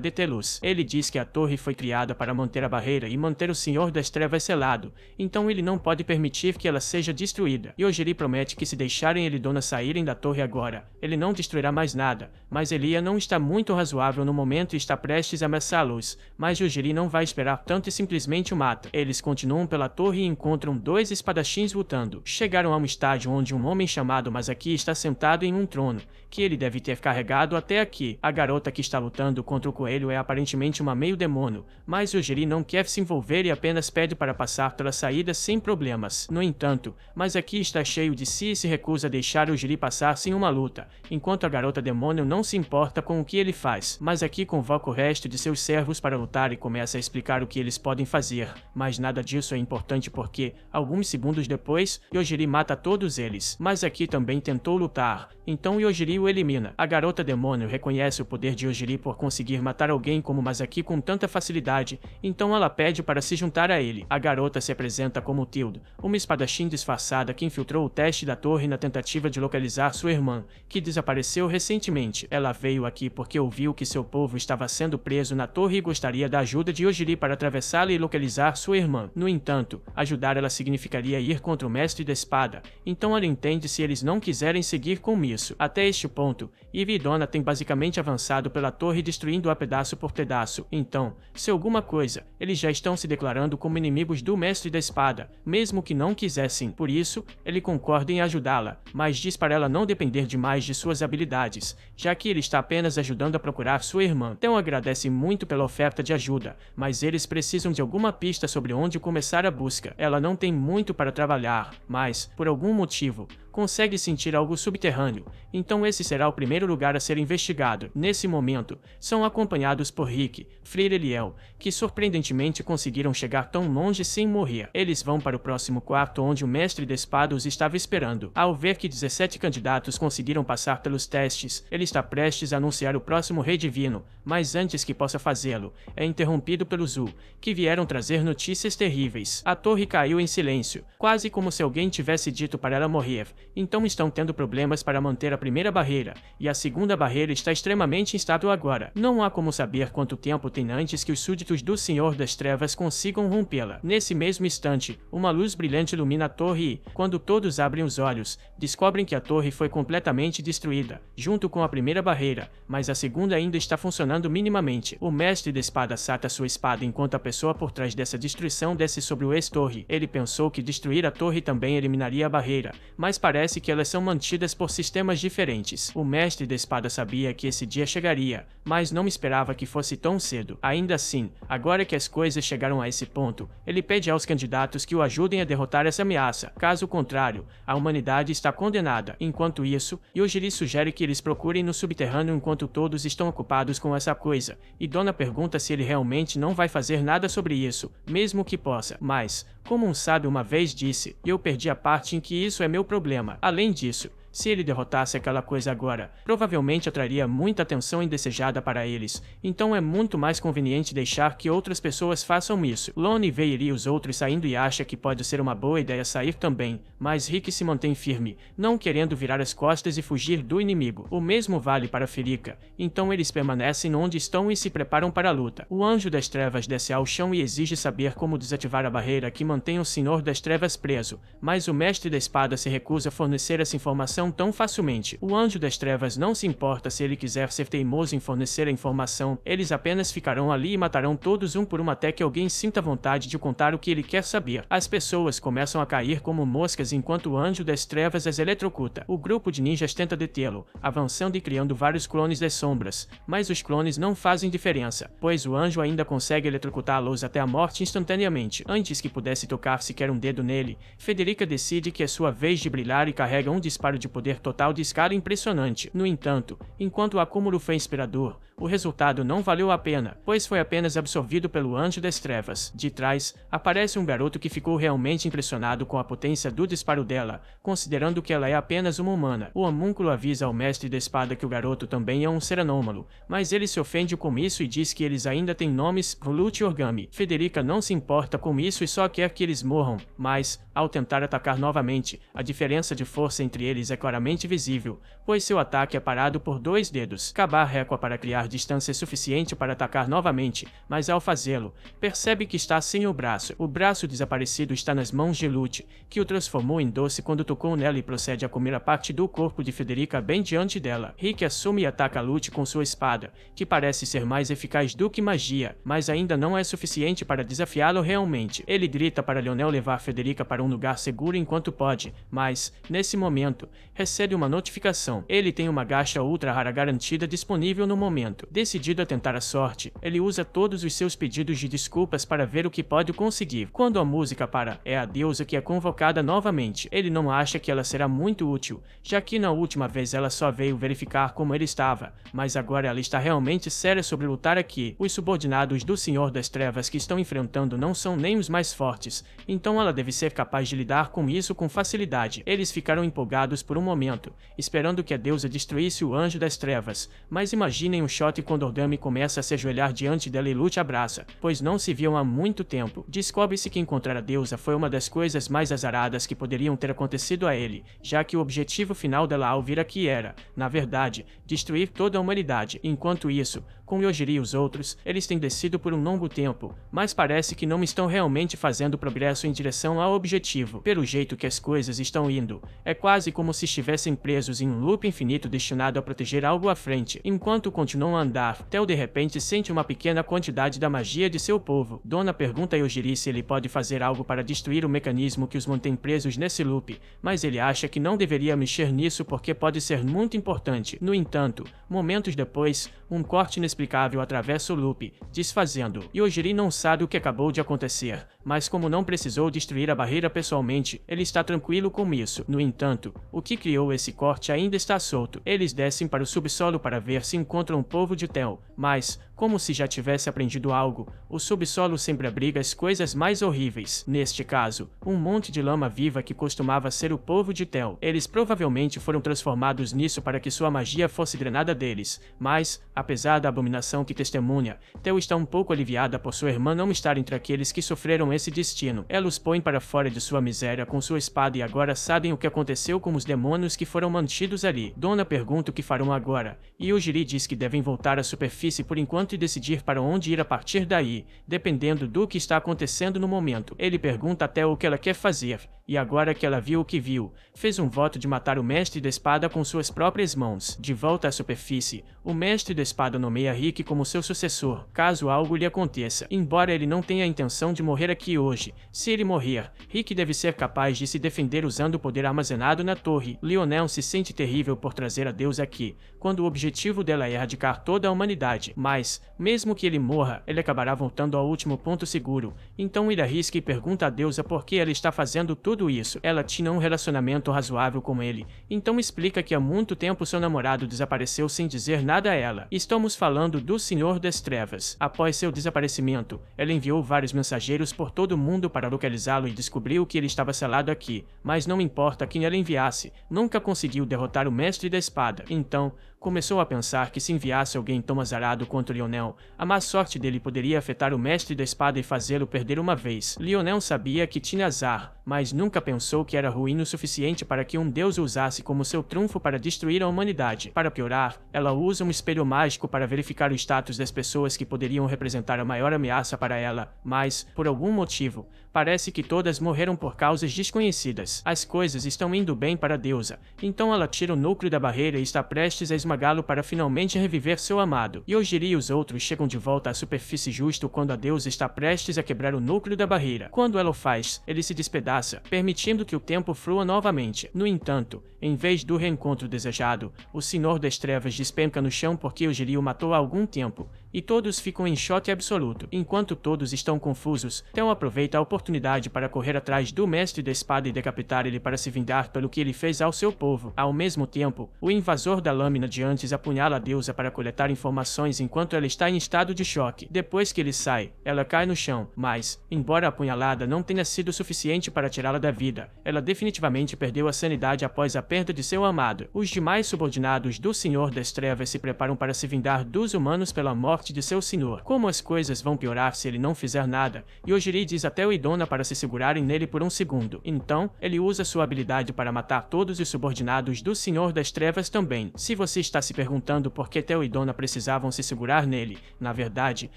detê-los. Ele diz que a torre foi criada para manter a barreira e manter o Senhor das Trevas selado, então ele não pode permitir que ela seja destruída. Yojiri promete que se deixarem ele e Dona saírem da torre agora, ele não destruirá mais nada, mas Elia não está muito razoável no momento e está prestes a ameaçá-los, mas Yojiri não vai esperar tanto e simplesmente o mata. Eles continuam pela torre e encontram dois espadachins lutando. Chegaram a um estágio onde um homem chamado Masaki está sentado em um trono, que ele deve ter carregado até aqui. A garota que está lutando contra o coelho é aparentemente uma meio-demônio, mas Yojiri não quer se envolver e apenas pede para passar pela saída sem problemas. No entanto, Masaki está cheio de si e se recusa a deixar Yojiri passar sem uma luta, enquanto a garota demônio não se importa com o que ele faz. Masaki convoca o resto de seus servos para lutar e começa a explicar o que eles podem fazer, mas nada disso é importante porque, alguns segundos depois, Yojiri mata todos eles. Masaki também tentou lutar, então Yojiri o elimina. A garota demônio reconhece o poder de Yojiri por conseguir matar alguém como Masaki com tanta facilidade, então ela pede para se juntar a ele. A garota se apresenta como Tilde, uma espadachim disfarçada que infiltrou o teste da torre na tentativa de localizar sua irmã, que desapareceu recentemente. Ela veio aqui porque ouviu que seu povo estava sendo preso na torre e gostaria da ajuda de Yojiri para atravessá-la e localizar sua irmã. No entanto, ajudar ela significaria ir contra o mestre da espada, então ela entende se eles não quiserem seguir com isso. Até este ponto, Ivy e Dona têm basicamente avançado pela torre destruindo-a pedaço por pedaço. Então, se alguma coisa, eles já estão se declarando como inimigos do mestre da espada, mesmo que não quisessem. Por isso, ele concorda em ajudá-la, mas diz para ela não depender demais de suas habilidades, já que ele está apenas ajudando a procurar sua irmã. Theo agradece muito pela oferta de ajuda, mas eles precisam de alguma pista sobre onde começar a busca. Ela não tem muito para trabalhar, mas, por algum motivo, consegue sentir algo subterrâneo, então esse será o primeiro lugar a ser investigado. Nesse momento, são acompanhados por Rick, Freire e Liel, que surpreendentemente conseguiram chegar tão longe sem morrer. Eles vão para o próximo quarto onde o mestre da espada os estava esperando. Ao ver que 17 candidatos conseguiram passar pelos testes, ele está prestes a anunciar o próximo rei divino, mas antes que possa fazê-lo, é interrompido pelo Zu, que vieram trazer notícias terríveis. A torre caiu em silêncio, quase como se alguém tivesse dito para ela morrer. Então estão tendo problemas para manter a primeira barreira, e a segunda barreira está extremamente instável agora. Não há como saber quanto tempo tem antes que os súditos do Senhor das Trevas consigam rompê-la. Nesse mesmo instante, uma luz brilhante ilumina a torre e, quando todos abrem os olhos, descobrem que a torre foi completamente destruída, junto com a primeira barreira, mas a segunda ainda está funcionando minimamente. O mestre da espada sata sua espada enquanto a pessoa por trás dessa destruição desce sobre o ex-torre. Ele pensou que destruir a torre também eliminaria a barreira, mas parece parece que elas são mantidas por sistemas diferentes. O mestre da espada sabia que esse dia chegaria, mas não esperava que fosse tão cedo. Ainda assim, agora que as coisas chegaram a esse ponto, ele pede aos candidatos que o ajudem a derrotar essa ameaça. Caso contrário, a humanidade está condenada. Enquanto isso, Yojiri sugere que eles procurem no subterrâneo enquanto todos estão ocupados com essa coisa, e Dona pergunta se ele realmente não vai fazer nada sobre isso, mesmo que possa. Mas, como um sábio uma vez disse, eu perdi a parte em que isso é meu problema. Além disso, se ele derrotasse aquela coisa agora, provavelmente atrairia muita atenção indesejada para eles, então é muito mais conveniente deixar que outras pessoas façam isso. Lone vê Eri e os outros saindo e acha que pode ser uma boa ideia sair também, mas Rick se mantém firme, não querendo virar as costas e fugir do inimigo. O mesmo vale para Felica, então eles permanecem onde estão e se preparam para a luta. O Anjo das Trevas desce ao chão e exige saber como desativar a barreira que mantém o Senhor das Trevas preso, mas o Mestre da Espada se recusa a fornecer essa informação tão facilmente. O Anjo das Trevas não se importa se ele quiser ser teimoso em fornecer a informação, eles apenas ficarão ali e matarão todos um por um até que alguém sinta vontade de contar o que ele quer saber. As pessoas começam a cair como moscas enquanto o Anjo das Trevas as eletrocuta. O grupo de ninjas tenta detê-lo, avançando e criando vários clones das sombras, mas os clones não fazem diferença, pois o anjo ainda consegue eletrocutá-los até a morte instantaneamente. Antes que pudesse tocar sequer um dedo nele, Federica decide que é sua vez de brilhar e carrega um disparo de poder total de escala impressionante. No entanto, enquanto o acúmulo foi inspirador, o resultado não valeu a pena, pois foi apenas absorvido pelo Anjo das Trevas. De trás, aparece um garoto que ficou realmente impressionado com a potência do disparo dela, considerando que ela é apenas uma humana. O homúnculo avisa ao mestre da espada que o garoto também é um ser anômalo, mas ele se ofende com isso e diz que eles ainda têm nomes, Lute e Orgami. Federica não se importa com isso e só quer que eles morram, mas, ao tentar atacar novamente, a diferença de força entre eles é claramente visível, pois seu ataque é parado por 2 dedos. Kabar recua para criar distância suficiente para atacar novamente, mas ao fazê-lo, percebe que está sem o braço. O braço desaparecido está nas mãos de Lute, que o transformou em doce quando tocou nela e procede a comer a parte do corpo de Federica bem diante dela. Rick assume e ataca Lute com sua espada, que parece ser mais eficaz do que magia, mas ainda não é suficiente para desafiá-lo realmente. Ele grita para Lionel levar Federica para um lugar seguro enquanto pode, mas, nesse momento, recebe uma notificação. Ele tem uma gacha ultra rara garantida disponível no momento. Decidido a tentar a sorte, ele usa todos os seus pedidos de desculpas para ver o que pode conseguir. Quando a música para, é a deusa que é convocada novamente. Ele não acha que ela será muito útil, já que na última vez ela só veio verificar como ele estava, mas agora ela está realmente séria sobre lutar aqui. Os subordinados do Senhor das Trevas que estão enfrentando não são nem os mais fortes, então ela deve ser capaz de lidar com isso com facilidade. Eles ficaram empolgados por um momento, esperando que a deusa destruísse o Anjo das Trevas, mas imaginem o shot quando Orgami começa a se ajoelhar diante dela e Lute abraça, pois não se viam há muito tempo. Descobre-se que encontrar a deusa foi uma das coisas mais azaradas que poderiam ter acontecido a ele, já que o objetivo final dela ao vir aqui era, na verdade, destruir toda a humanidade. Enquanto isso, com Yojiri e os outros, eles têm descido por um longo tempo, mas parece que não estão realmente fazendo progresso em direção ao objetivo. Pelo jeito que as coisas estão indo, é quase como se estivessem presos em um loop infinito destinado a proteger algo à frente. Enquanto continuam a andar, Tel de repente sente uma pequena quantidade da magia de seu povo. Dona pergunta a Yojiri se ele pode fazer algo para destruir o mecanismo que os mantém presos nesse loop, mas ele acha que não deveria mexer nisso porque pode ser muito importante. No entanto, momentos depois, um corte inexplicável atravessa o loop, desfazendo. Yojiri não sabe o que acabou de acontecer, mas como não precisou destruir a barreira pessoalmente, ele está tranquilo com isso. No entanto, o que criou esse corte ainda está solto. Eles descem para o subsolo para ver se encontram o povo de Tel, mas, como se já tivesse aprendido algo, o subsolo sempre abriga as coisas mais horríveis. Neste caso, um monte de lama viva que costumava ser o povo de Tel. Eles provavelmente foram transformados nisso para que sua magia fosse drenada deles, mas, apesar da abominação que testemunha, Tel está um pouco aliviada por sua irmã não estar entre aqueles que sofreram esse destino. Ela os põe para fora de sua miséria com sua espada e agora sabem o que aconteceu com os demônios que foram mantidos ali. Dona pergunta o que farão agora, e Yojiri diz que devem voltar à superfície por enquanto momento e decidir para onde ir a partir daí, dependendo do que está acontecendo no momento. Ele pergunta até o que ela quer fazer, e agora que ela viu o que viu, fez um voto de matar o mestre da espada com suas próprias mãos. De volta à superfície, o mestre da espada nomeia Rick como seu sucessor, caso algo lhe aconteça. Embora ele não tenha a intenção de morrer aqui hoje, se ele morrer, Rick deve ser capaz de se defender usando o poder armazenado na torre. Lionel se sente terrível por trazer a Deus aqui, quando o objetivo dela é erradicar toda a humanidade. Mas, mesmo que ele morra, ele acabará voltando ao último ponto seguro. Então ele arrisca e pergunta a Deusa por que ela está fazendo tudo isso. Ela tinha um relacionamento razoável com ele, então explica que há muito tempo seu namorado desapareceu sem dizer nada a ela. Estamos falando do Senhor das Trevas. Após seu desaparecimento, ela enviou vários mensageiros por todo o mundo para localizá-lo e descobriu que ele estava selado aqui, mas não importa quem ela enviasse, nunca conseguiu derrotar o mestre da espada. Então, começou a pensar que se enviasse alguém tão azarado quanto Lionel, a má sorte dele poderia afetar o mestre da espada e fazê-lo perder uma vez. Lionel sabia que tinha azar, mas nunca pensou que era ruim o suficiente para que um deus o usasse como seu trunfo para destruir a humanidade. Para piorar, ela usa um espelho mágico para verificar o status das pessoas que poderiam representar a maior ameaça para ela, mas, por algum motivo, parece que todas morreram por causas desconhecidas. As coisas estão indo bem para a deusa, então ela tira o núcleo da barreira e está prestes a esmagá-lo para finalmente reviver seu amado. Yojiri e os outros chegam de volta à superfície justo quando a deusa está prestes a quebrar o núcleo da barreira. Quando ela o faz, ele se despedaça, permitindo que o tempo flua novamente. No entanto, em vez do reencontro desejado, o Senhor das Trevas despenca no chão porque Yojiri o matou há algum tempo, e todos ficam em choque absoluto. Enquanto todos estão confusos, Theo aproveita a oportunidade para correr atrás do mestre da espada e decapitar ele para se vingar pelo que ele fez ao seu povo. Ao mesmo tempo, o invasor da lâmina de antes apunhala a deusa para coletar informações enquanto ela está em estado de choque. Depois que ele sai, ela cai no chão, mas, embora a apunhalada não tenha sido suficiente para tirá-la da vida, ela definitivamente perdeu a sanidade após a perda de seu amado. Os demais subordinados do Senhor das Trevas se preparam para se vingar dos humanos pela morte de seu senhor. Como as coisas vão piorar se ele não fizer nada, Yojiri diz até o Idona para se segurarem nele por um segundo. Então, ele usa sua habilidade para matar todos os subordinados do Senhor das Trevas também. Se você está se perguntando por que Theo e Dona precisavam se segurar nele, na verdade,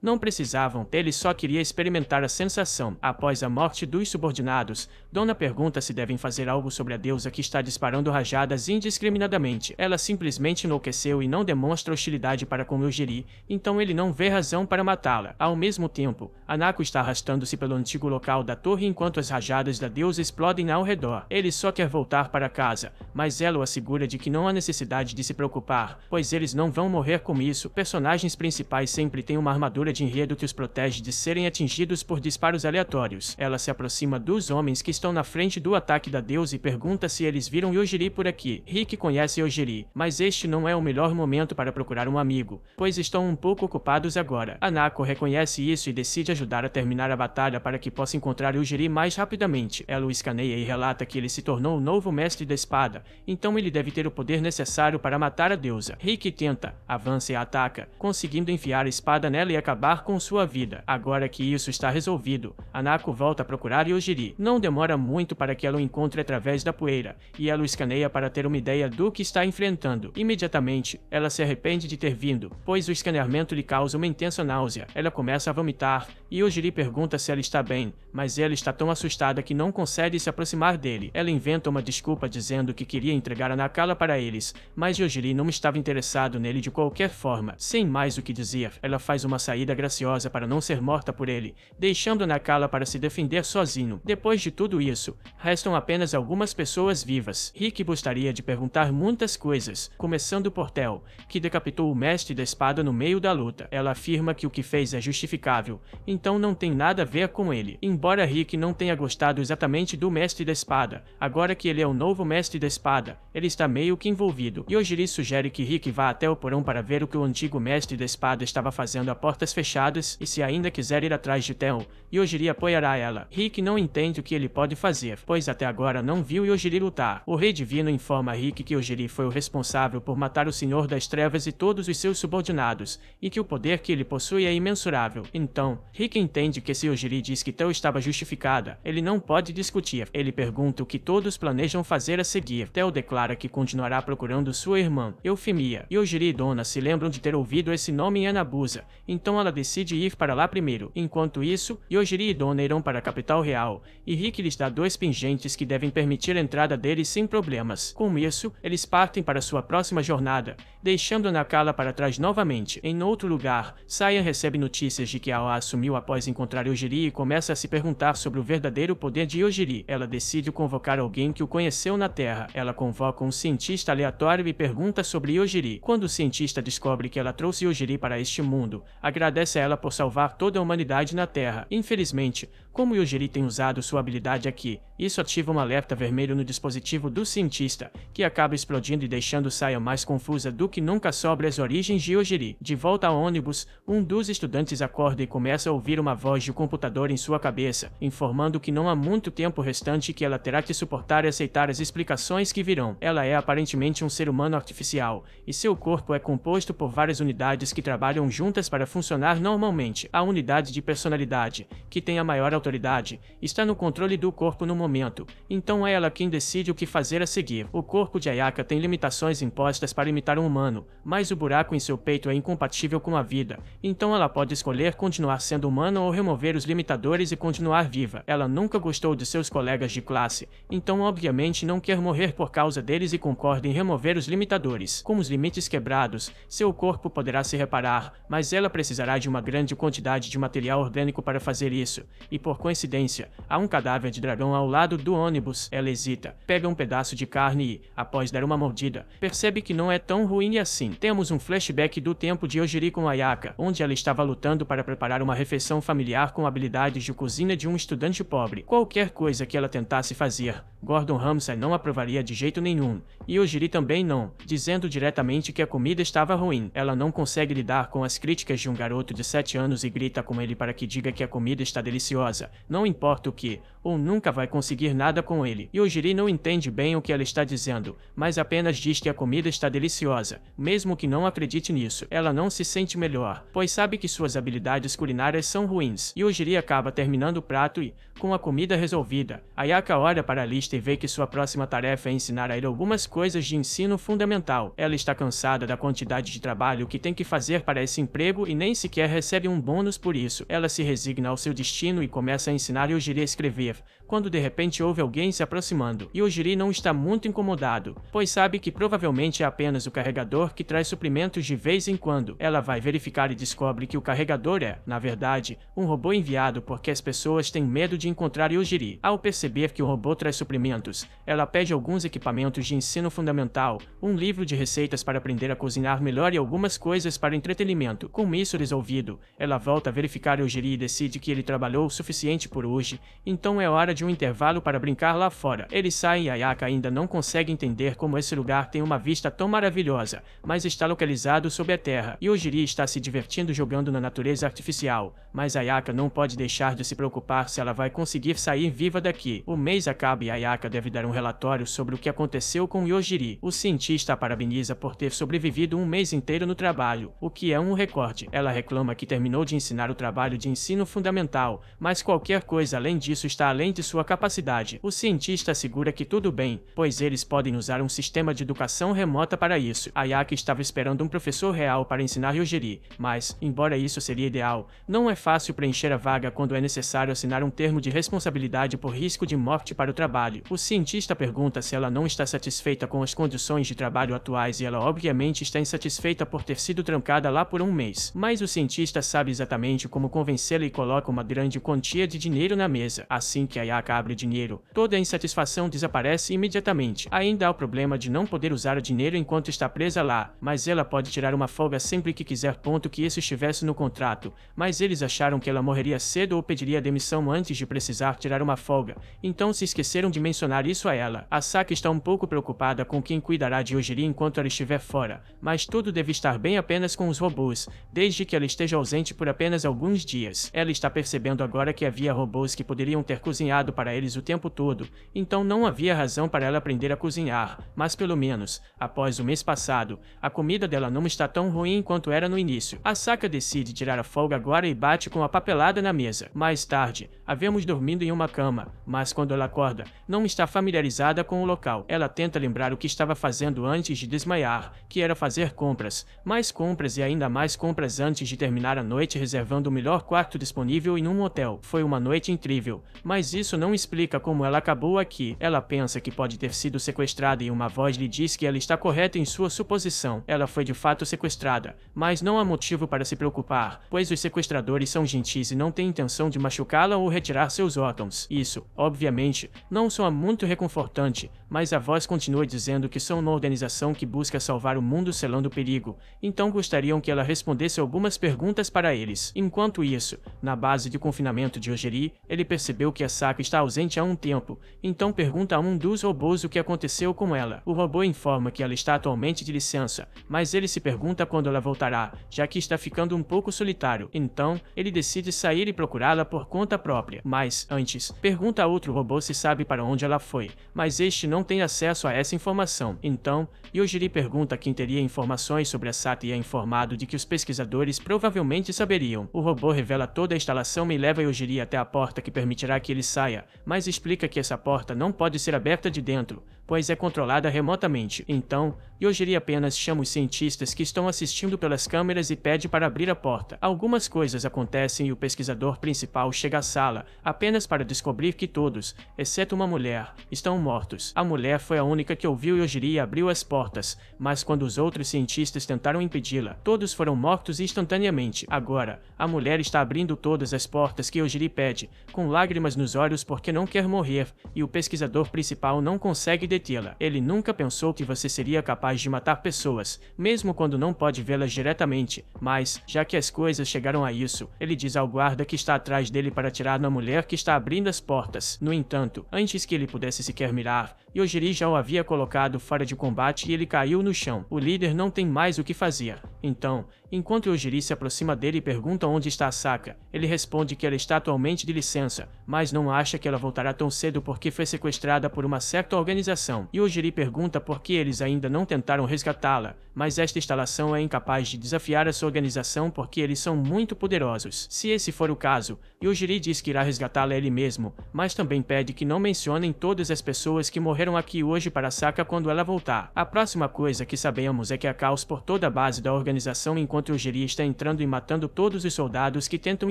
não precisavam, ele só queria experimentar a sensação. Após a morte dos subordinados, Dona pergunta se devem fazer algo sobre a deusa que está disparando rajadas indiscriminadamente. Ela simplesmente enlouqueceu e não demonstra hostilidade para com Yojiri, então ele não vê razão para matá-la. Ao mesmo tempo, Hanako está arrastando-se pelo antigo local da torre enquanto as rajadas da deusa explodem ao redor. Ele só quer voltar para casa, mas ela o assegura de que não há necessidade de se preocupar, pois eles não vão morrer com isso. Personagens principais sempre têm uma armadura de enredo que os protege de serem atingidos por disparos aleatórios. Ela se aproxima dos homens que estão na frente do ataque da deusa e pergunta se eles viram Yojiri por aqui. Rick conhece Yojiri, mas este não é o melhor momento para procurar um amigo, pois estão um pouco ocupados agora. Hanako reconhece isso e decide ajudar a terminar a batalha para que possa encontrar Yojiri mais rapidamente. Ela o escaneia e relata que ele se tornou o novo mestre da espada, então ele deve ter o poder necessário para matar a deusa. Rick tenta, avança e a ataca, conseguindo enfiar a espada nela e acabar com sua vida. Agora que isso está resolvido, Hanako volta a procurar Yojiri. Não demora muito para que ela o encontre através da poeira, e ela o escaneia para ter uma ideia do que está enfrentando. Imediatamente, ela se arrepende de ter vindo, pois o escaneamento lhe causa uma intensa náusea. Ela começa a vomitar, e Yojiri pergunta se ela está bem, mas ela está tão assustada que não consegue se aproximar dele. Ela inventa uma desculpa dizendo que queria entregar a Nakala para eles, mas Yojiri não estava interessado nele de qualquer forma. Sem mais o que dizer, ela faz uma saída graciosa para não ser morta por ele, deixando a Nakala para se defender sozinho. Depois de tudo isso, restam apenas algumas pessoas vivas. Rick gostaria de perguntar muitas coisas, começando por Theo, que decapitou o mestre da espada no meio da luta. Ela afirma que o que fez é justificável, então não tem nada a ver com ele. Embora Rick não tenha gostado exatamente do mestre da espada, agora que ele é o novo mestre da espada, ele está meio que envolvido. Yojiri sugere que Rick vá até o porão para ver o que o antigo mestre da espada estava fazendo a portas fechadas, e se ainda quiser ir atrás de Theo, Yojiri apoiará ela. Rick não entende o que ele pode fazer, pois até agora não viu Yojiri lutar. O Rei Divino informa a Rick que Yojiri foi o responsável por matar o Senhor das Trevas e todos os seus subordinados, e que o poder que ele possui é imensurável. Então, Rick Rick entende que se Yojiri diz que Teo estava justificada, ele não pode discutir. Ele pergunta o que todos planejam fazer a seguir. Teo declara que continuará procurando sua irmã, Eufemia. Yojiri e Donna se lembram de ter ouvido esse nome em Anabusa, então ela decide ir para lá primeiro. Enquanto isso, Yojiri e Donna irão para a capital real, e Rick lhes dá 2 pingentes que devem permitir a entrada deles sem problemas. Com isso, eles partem para sua próxima jornada, deixando Nakala para trás novamente. Em outro lugar, Saya recebe notícias de que Aoa assumiu após encontrar Yojiri e começa a se perguntar sobre o verdadeiro poder de Yojiri. Ela decide convocar alguém que o conheceu na Terra. Ela convoca um cientista aleatório e pergunta sobre Yojiri. Quando o cientista descobre que ela trouxe Yojiri para este mundo, agradece a ela por salvar toda a humanidade na Terra. Infelizmente, como Yojiri tem usado sua habilidade aqui, isso ativa um alerta vermelho no dispositivo do cientista, que acaba explodindo e deixando Saya mais confusa do que nunca sobre as origens de Yojiri. De volta ao ônibus, um dos estudantes acorda e começa a ouvir uma voz de computador em sua cabeça, informando que não há muito tempo restante que ela terá que suportar e aceitar as explicações que virão. Ela é aparentemente um ser humano artificial, e seu corpo é composto por várias unidades que trabalham juntas para funcionar normalmente. A unidade de personalidade, que tem a maior autoridade, está no controle do corpo no momento, então é ela quem decide o que fazer a seguir. O corpo de Ayaka tem limitações impostas para imitar um humano, mas o buraco em seu peito é incompatível com a vida, então ela pode escolher continuar sendo humana ou remover os limitadores e continuar viva. Ela nunca gostou de seus colegas de classe, então obviamente não quer morrer por causa deles e concorda em remover os limitadores. Com os limites quebrados, seu corpo poderá se reparar, mas ela precisará de uma grande quantidade de material orgânico para fazer isso, e por coincidência, há um cadáver de dragão ao lado do ônibus. Ela hesita, pega um pedaço de carne e, após dar uma mordida, percebe que não é tão ruim assim. Temos um flashback do tempo de Yojiri com Ayaka, onde ela estava lutando para preparar uma refeição familiar com habilidades de cozinha de um estudante pobre. Qualquer coisa que ela tentasse fazer, Gordon Ramsay não aprovaria de jeito nenhum, e Yojiri também não, dizendo diretamente que a comida estava ruim. Ela não consegue lidar com as críticas de um garoto de 7 anos e grita com ele para que diga que a comida está deliciosa, não importa o que, ou nunca vai conseguir nada com ele. Yojiri não entende bem o que ela está dizendo, mas apenas diz que a comida está deliciosa, mesmo que não acredite nisso. Ela não se sente melhor, pois sabe que suas habilidades culinárias são ruins. Yojiri acaba terminando o prato e, com a comida resolvida, Ayaka olha para a lista e vê que sua próxima tarefa é ensinar a ele algumas coisas de ensino fundamental. Ela está cansada da quantidade de trabalho que tem que fazer para esse emprego e nem sequer recebe um bônus por isso. Ela se resigna ao seu destino e começa a ensinar Yojiri a escrever, quando de repente ouve alguém se aproximando. Yojiri não está muito incomodado, pois sabe que provavelmente é apenas o carregador que traz suprimentos de vez em quando. Ela vai verificar e descobre que o carregador é, na verdade, um robô enviado porque as pessoas têm medo de encontrar Yojiri. Ao perceber que o robô traz suprimentos, ela pede alguns equipamentos de ensino fundamental, um livro de receitas para aprender a cozinhar melhor e algumas coisas para entretenimento. Com isso resolvido, ela volta a verificar Yojiri e decide que ele trabalhou o suficiente por hoje, então é hora de um intervalo para brincar lá fora. Eles saem e Ayaka ainda não consegue entender como esse lugar tem uma vista tão maravilhosa, mas está localizado sob a terra. Yojiri está se divertindo jogando na natureza artificial, mas Ayaka não pode deixar de se preocupar se ela vai conseguir sair viva daqui. O mês acaba e Ayaka deve dar um relatório sobre o que aconteceu com Yojiri. O cientista a parabeniza por ter sobrevivido um mês inteiro no trabalho, o que é um recorde. Ela reclama que terminou de ensinar o trabalho de ensino fundamental, mas qualquer coisa além disso está além de sua capacidade. O cientista assegura que tudo bem, pois eles podem usar um sistema de educação remota para isso. Ayaka estava esperando um professor real para ensinar Yojiri, mas, embora isso seria ideal, não é fácil preencher a vaga quando é necessário assinar um termo de responsabilidade por risco de morte para o trabalho. O cientista pergunta se ela não está satisfeita com as condições de trabalho atuais e ela obviamente está insatisfeita por ter sido trancada lá por um mês. Mas o cientista sabe exatamente como convencê-la e coloca uma grande quantia de dinheiro na mesa. Assim que Ayaka abre o dinheiro, toda a insatisfação desaparece imediatamente. Ainda há o problema de não poder usar o dinheiro enquanto está presa lá, mas ela pode tirar uma folga sempre que quiser, ponto que isso estivesse no contrato, mas eles acharam que ela morreria cedo ou pediria demissão antes de precisar tirar uma folga, então se esqueceram de mencionar isso a ela. A Saki está um pouco preocupada com quem cuidará de Yojiri enquanto ela estiver fora, mas tudo deve estar bem apenas com os robôs, desde que ela esteja ausente por apenas alguns dias. Ela está percebendo agora que havia robôs que poderiam ter cozinhado para eles o tempo todo, então não havia razão para ela aprender a cozinhar, mas pelo menos, após o mês passado, a comida dela não está tão ruim quanto era no início. Asaka decide tirar a folga agora e bate com a papelada na mesa. Mais tarde, a vemos dormindo em uma cama, mas quando ela acorda, não está familiarizada com o local. Ela tenta lembrar o que estava fazendo antes de desmaiar, que era fazer compras, mais compras e ainda mais compras antes de terminar a noite reservando o melhor quarto disponível em um hotel. Foi uma noite incrível, mas isso não explica como ela acabou aqui. Ela pensa que pode ter sido sequestrada e uma voz lhe diz que ela está correta em sua suposição. Ela foi de fato sequestrada, mas não há motivo para se preocupar, pois os sequestradores são gentis e não têm intenção de machucá-la ou retirar seus órgãos. Isso, obviamente, não soa muito reconfortante, mas a voz continua dizendo que são uma organização que busca salvar o mundo selando o perigo, então gostariam que ela respondesse algumas perguntas para eles. Enquanto isso, na base de confinamento de Ojiri, ele percebeu que Asaka está ausente há um tempo, então pergunta a um dos robôs o que aconteceu com ela. O robô informa que ela está atualmente de licença, mas ele se pergunta quando ela voltará, já que está ficando um pouco solitário. Então, ele decide sair e procurá-la por conta própria. Mas, antes, pergunta a outro robô se sabe para onde ela foi, mas este não tem acesso a essa informação. Então, Yojiri pergunta quem teria informações sobre Asaka e é informado de que os pesquisadores provavelmente saberiam. O robô revela toda a instalação e leva Yojiri até a porta que permitirá que ele saia, mas explica que essa porta não pode ser aberta de dentro, pois é controlada remotamente. Então, Yojiri apenas chama os cientistas que estão assistindo pelas câmeras e pede para abrir a porta. Algumas coisas acontecem e o pesquisador principal chega à sala, apenas para descobrir que todos, exceto uma mulher, estão mortos. A mulher foi a única que ouviu Yojiri e abriu as portas, mas quando os outros cientistas tentaram impedi-la, todos foram mortos instantaneamente. Agora, a mulher está abrindo todas as portas que Yojiri pede, com lágrimas nos olhos porque não quer morrer, e o pesquisador principal não consegue detê-la. Ele nunca pensou que você seria capaz de matar pessoas, mesmo quando não pode vê-las diretamente, mas, já que as coisas chegaram a isso, ele diz ao guarda que está atrás dele para atirar na mulher que está abrindo as portas. No entanto, antes que ele pudesse sequer mirar, Yojiri já o havia colocado fora de combate e ele caiu no chão. O líder não tem mais o que fazer. Então, enquanto Yojiri se aproxima dele e pergunta onde está Asaka, ele responde que ela está atualmente de licença, mas não acha que ela voltará tão cedo porque foi sequestrada por uma certa organização. Yojiri pergunta por que eles ainda não tentaram resgatá-la, mas esta instalação é incapaz de desafiar essa organização porque eles são muito poderosos. Se esse for o caso, Yojiri diz que irá resgatá-la ele mesmo, mas também pede que não mencionem todas as pessoas que morreram aqui hoje para Asaka quando ela voltar. A próxima coisa que sabemos é que há caos por toda a base da organização enquanto Yojiri está entrando e matando todos os soldados que tentam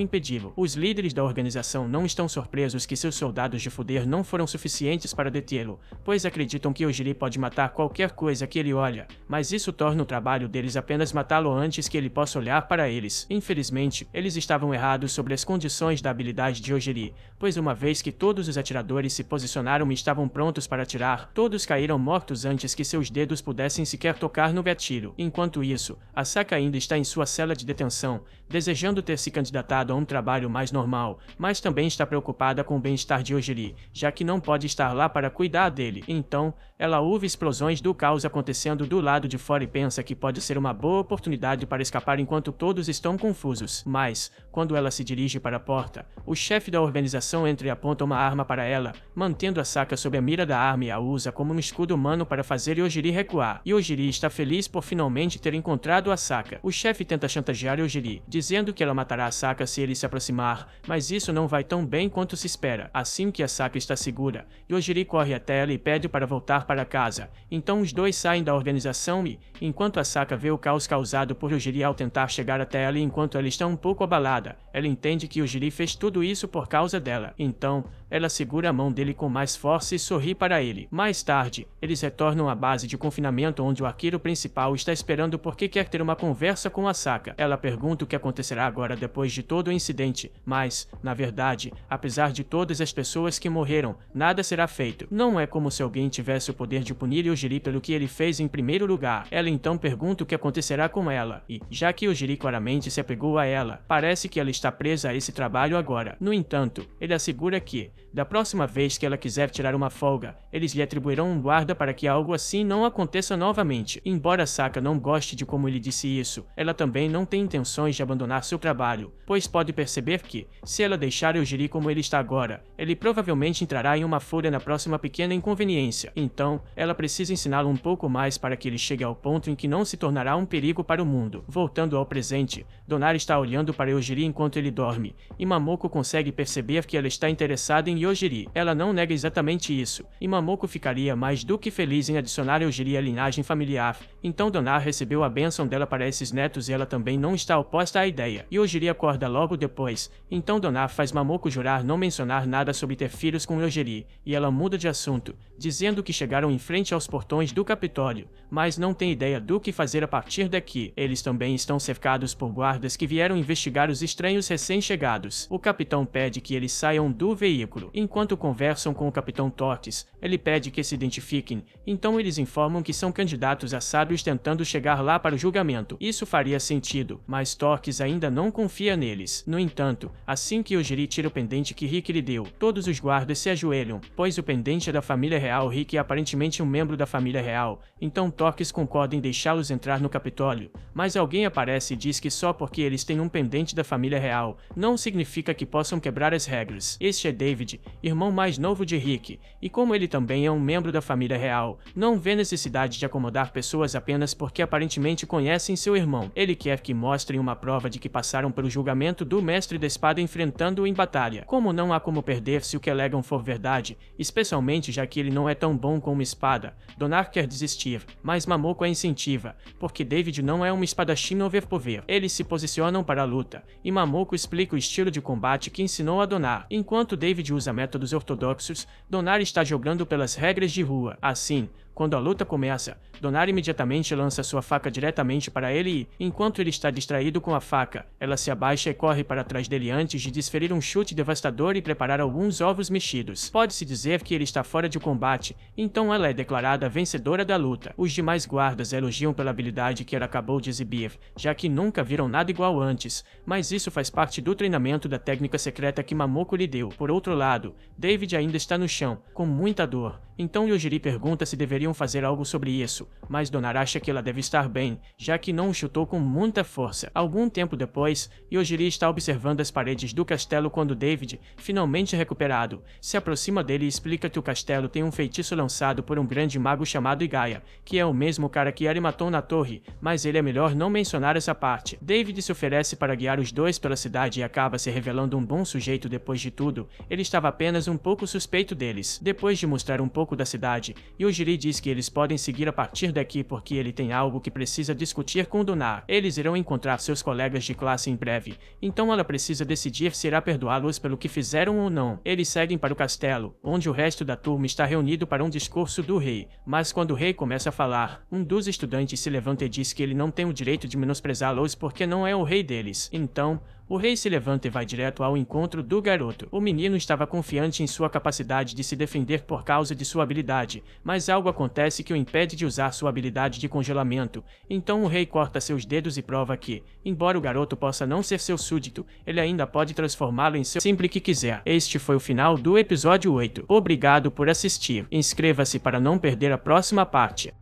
impedi-lo. Os líderes da organização não estão surpresos que seus soldados de poder não foram suficientes para detê-lo, pois acreditam que Yojiri pode matar qualquer coisa que ele olha, mas isso torna o trabalho deles apenas matá-lo antes que ele possa olhar para eles. Infelizmente, eles estavam errados sobre as condições da habilidade de Yojiri, pois uma vez que todos os atiradores se posicionaram e estavam prontos para atirar, todos caíram mortos antes que seus dedos pudessem sequer tocar no gatilho. Enquanto isso, Asaka ainda está em sua cela de detenção, desejando ter se candidatado a um trabalho mais normal, mas também está preocupada com o bem-estar de Yojiri, já que não pode estar lá para cuidar dele. Então, ela ouve explosões do caos acontecendo do lado de fora e pensa que pode ser uma boa oportunidade para escapar enquanto todos estão confusos. Mas, quando ela se dirige para a porta, o chefe da organização entra e aponta uma arma para ela, mantendo Asaka sob a mira da arma e a usa como um escudo humano para fazer Yojiri recuar. Yojiri está feliz por finalmente ter encontrado Asaka. O chefe tenta chantagear Yojiri, dizendo que ela matará Asaka se ele se aproximar, mas isso não vai tão bem quanto se espera. Assim que Asaka está segura, Yojiri corre até ela e pede para voltar para casa. Então os dois saem da organização e, enquanto Asaka vê o caos causado por Yojiri ao tentar chegar até ela e enquanto ela está um pouco abalada, ela entende que Yojiri fez tudo isso por causa dela. Então, ela segura a mão dele com mais força e sorri para ele. Mais tarde, eles retornam à base de confinamento onde o arqueiro principal está esperando porque quer ter uma conversa com Asaka. Ela pergunta o que acontecerá agora depois de todo o incidente, mas, na verdade, apesar de todas as pessoas que morreram, nada será feito. Não é como se alguém alguém tivesse o poder de punir Yojiri pelo que ele fez em primeiro lugar. Ela então pergunta o que acontecerá com ela, e, já que Yojiri claramente se apegou a ela, parece que ela está presa a esse trabalho agora. No entanto, ele assegura que, da próxima vez que ela quiser tirar uma folga, eles lhe atribuirão um guarda para que algo assim não aconteça novamente. Embora Saka não goste de como ele disse isso, ela também não tem intenções de abandonar seu trabalho, pois pode perceber que, se ela deixar Yojiri como ele está agora, ele provavelmente entrará em uma fúria na próxima pequena inconveniência. Então, ela precisa ensiná-lo um pouco mais para que ele chegue ao ponto em que não se tornará um perigo para o mundo. Voltando ao presente, Donar está olhando para Yojiri enquanto ele dorme, e Mamoko consegue perceber que ela está interessada em Yojiri. Ela não nega exatamente isso, e Mamoko ficaria mais do que feliz em adicionar Yojiri à linhagem familiar. Então Donar recebeu a bênção dela para esses netos e ela também não está oposta à ideia. Yojiri acorda logo depois, então Donar faz Mamoko jurar não mencionar nada sobre ter filhos com Yojiri, e ela muda de assunto, dizendo que chegaram em frente aos portões do Capitólio, mas não tem ideia do que fazer a partir daqui. Eles também estão cercados por guardas que vieram investigar os estranhos recém-chegados. O capitão pede que eles saiam do veículo. Enquanto conversam com o capitão Tortes, ele pede que se identifiquem, então eles informam que são candidatos a sábios tentando chegar lá para o julgamento. Isso faria sentido, mas Torques ainda não confia neles. No entanto, assim que Yojiri tira o pendente que Rick lhe deu, todos os guardas se ajoelham, pois o pendente é da família real. Rick é aparentemente um membro da família real, então Torques concorda em deixá-los entrar no Capitólio, mas alguém aparece e diz que só porque eles têm um pendente da família real, não significa que possam quebrar as regras. Este é David, irmão mais novo de Rick, e como ele também é um membro da família real, não vê necessidade de acomodar pessoas apenas porque aparentemente conhecem seu irmão. Ele quer que mostrem uma prova de que passaram pelo julgamento do mestre da espada enfrentando-o em batalha. Como não há como perder se o que alegam for verdade, especialmente já que ele não é tão bom com uma espada, Donar quer desistir, mas Mamoko a incentiva, porque David não é um espadachim overpower. Eles se posicionam para a luta, e Mamoko explica o estilo de combate que ensinou a Donar. Enquanto David usa métodos ortodoxos, Donar está jogando pelas regras de rua. Assim, quando a luta começa, Donar imediatamente lança sua faca diretamente para ele e, enquanto ele está distraído com a faca, ela se abaixa e corre para trás dele antes de desferir um chute devastador e preparar alguns ovos mexidos. Pode-se dizer que ele está fora de combate, então ela é declarada vencedora da luta. Os demais guardas a elogiam pela habilidade que ela acabou de exibir, já que nunca viram nada igual antes, mas isso faz parte do treinamento da técnica secreta que Mamoko lhe deu. Por outro lado, David ainda está no chão, com muita dor, então Yojiri pergunta se deveriam fazer algo sobre isso, mas Donar acha que ela deve estar bem, já que não o chutou com muita força. Algum tempo depois, Yojiri está observando as paredes do castelo quando David, finalmente recuperado, se aproxima dele e explica que o castelo tem um feitiço lançado por um grande mago chamado Igaia, que é o mesmo cara que ele matou na torre, mas ele é melhor não mencionar essa parte. David se oferece para guiar os dois pela cidade e acaba se revelando um bom sujeito depois de tudo. Ele estava apenas um pouco suspeito deles. Depois de mostrar um pouco da cidade, Yojiri diz que eles podem seguir a partir daqui porque ele tem algo que precisa discutir com Donar. Eles irão encontrar seus colegas de classe em breve, então ela precisa decidir se irá perdoá-los pelo que fizeram ou não. Eles seguem para o castelo, onde o resto da turma está reunido para um discurso do rei, mas quando o rei começa a falar, um dos estudantes se levanta e diz que ele não tem o direito de menosprezá-los porque não é o rei deles. Então, o rei se levanta e vai direto ao encontro do garoto. O menino estava confiante em sua capacidade de se defender por causa de sua habilidade, mas algo acontece que o impede de usar sua habilidade de congelamento. Então o rei corta seus dedos e prova que, embora o garoto possa não ser seu súdito, ele ainda pode transformá-lo em seu sempre que quiser. Este foi o final do episódio 8. Obrigado por assistir. Inscreva-se para não perder a próxima parte.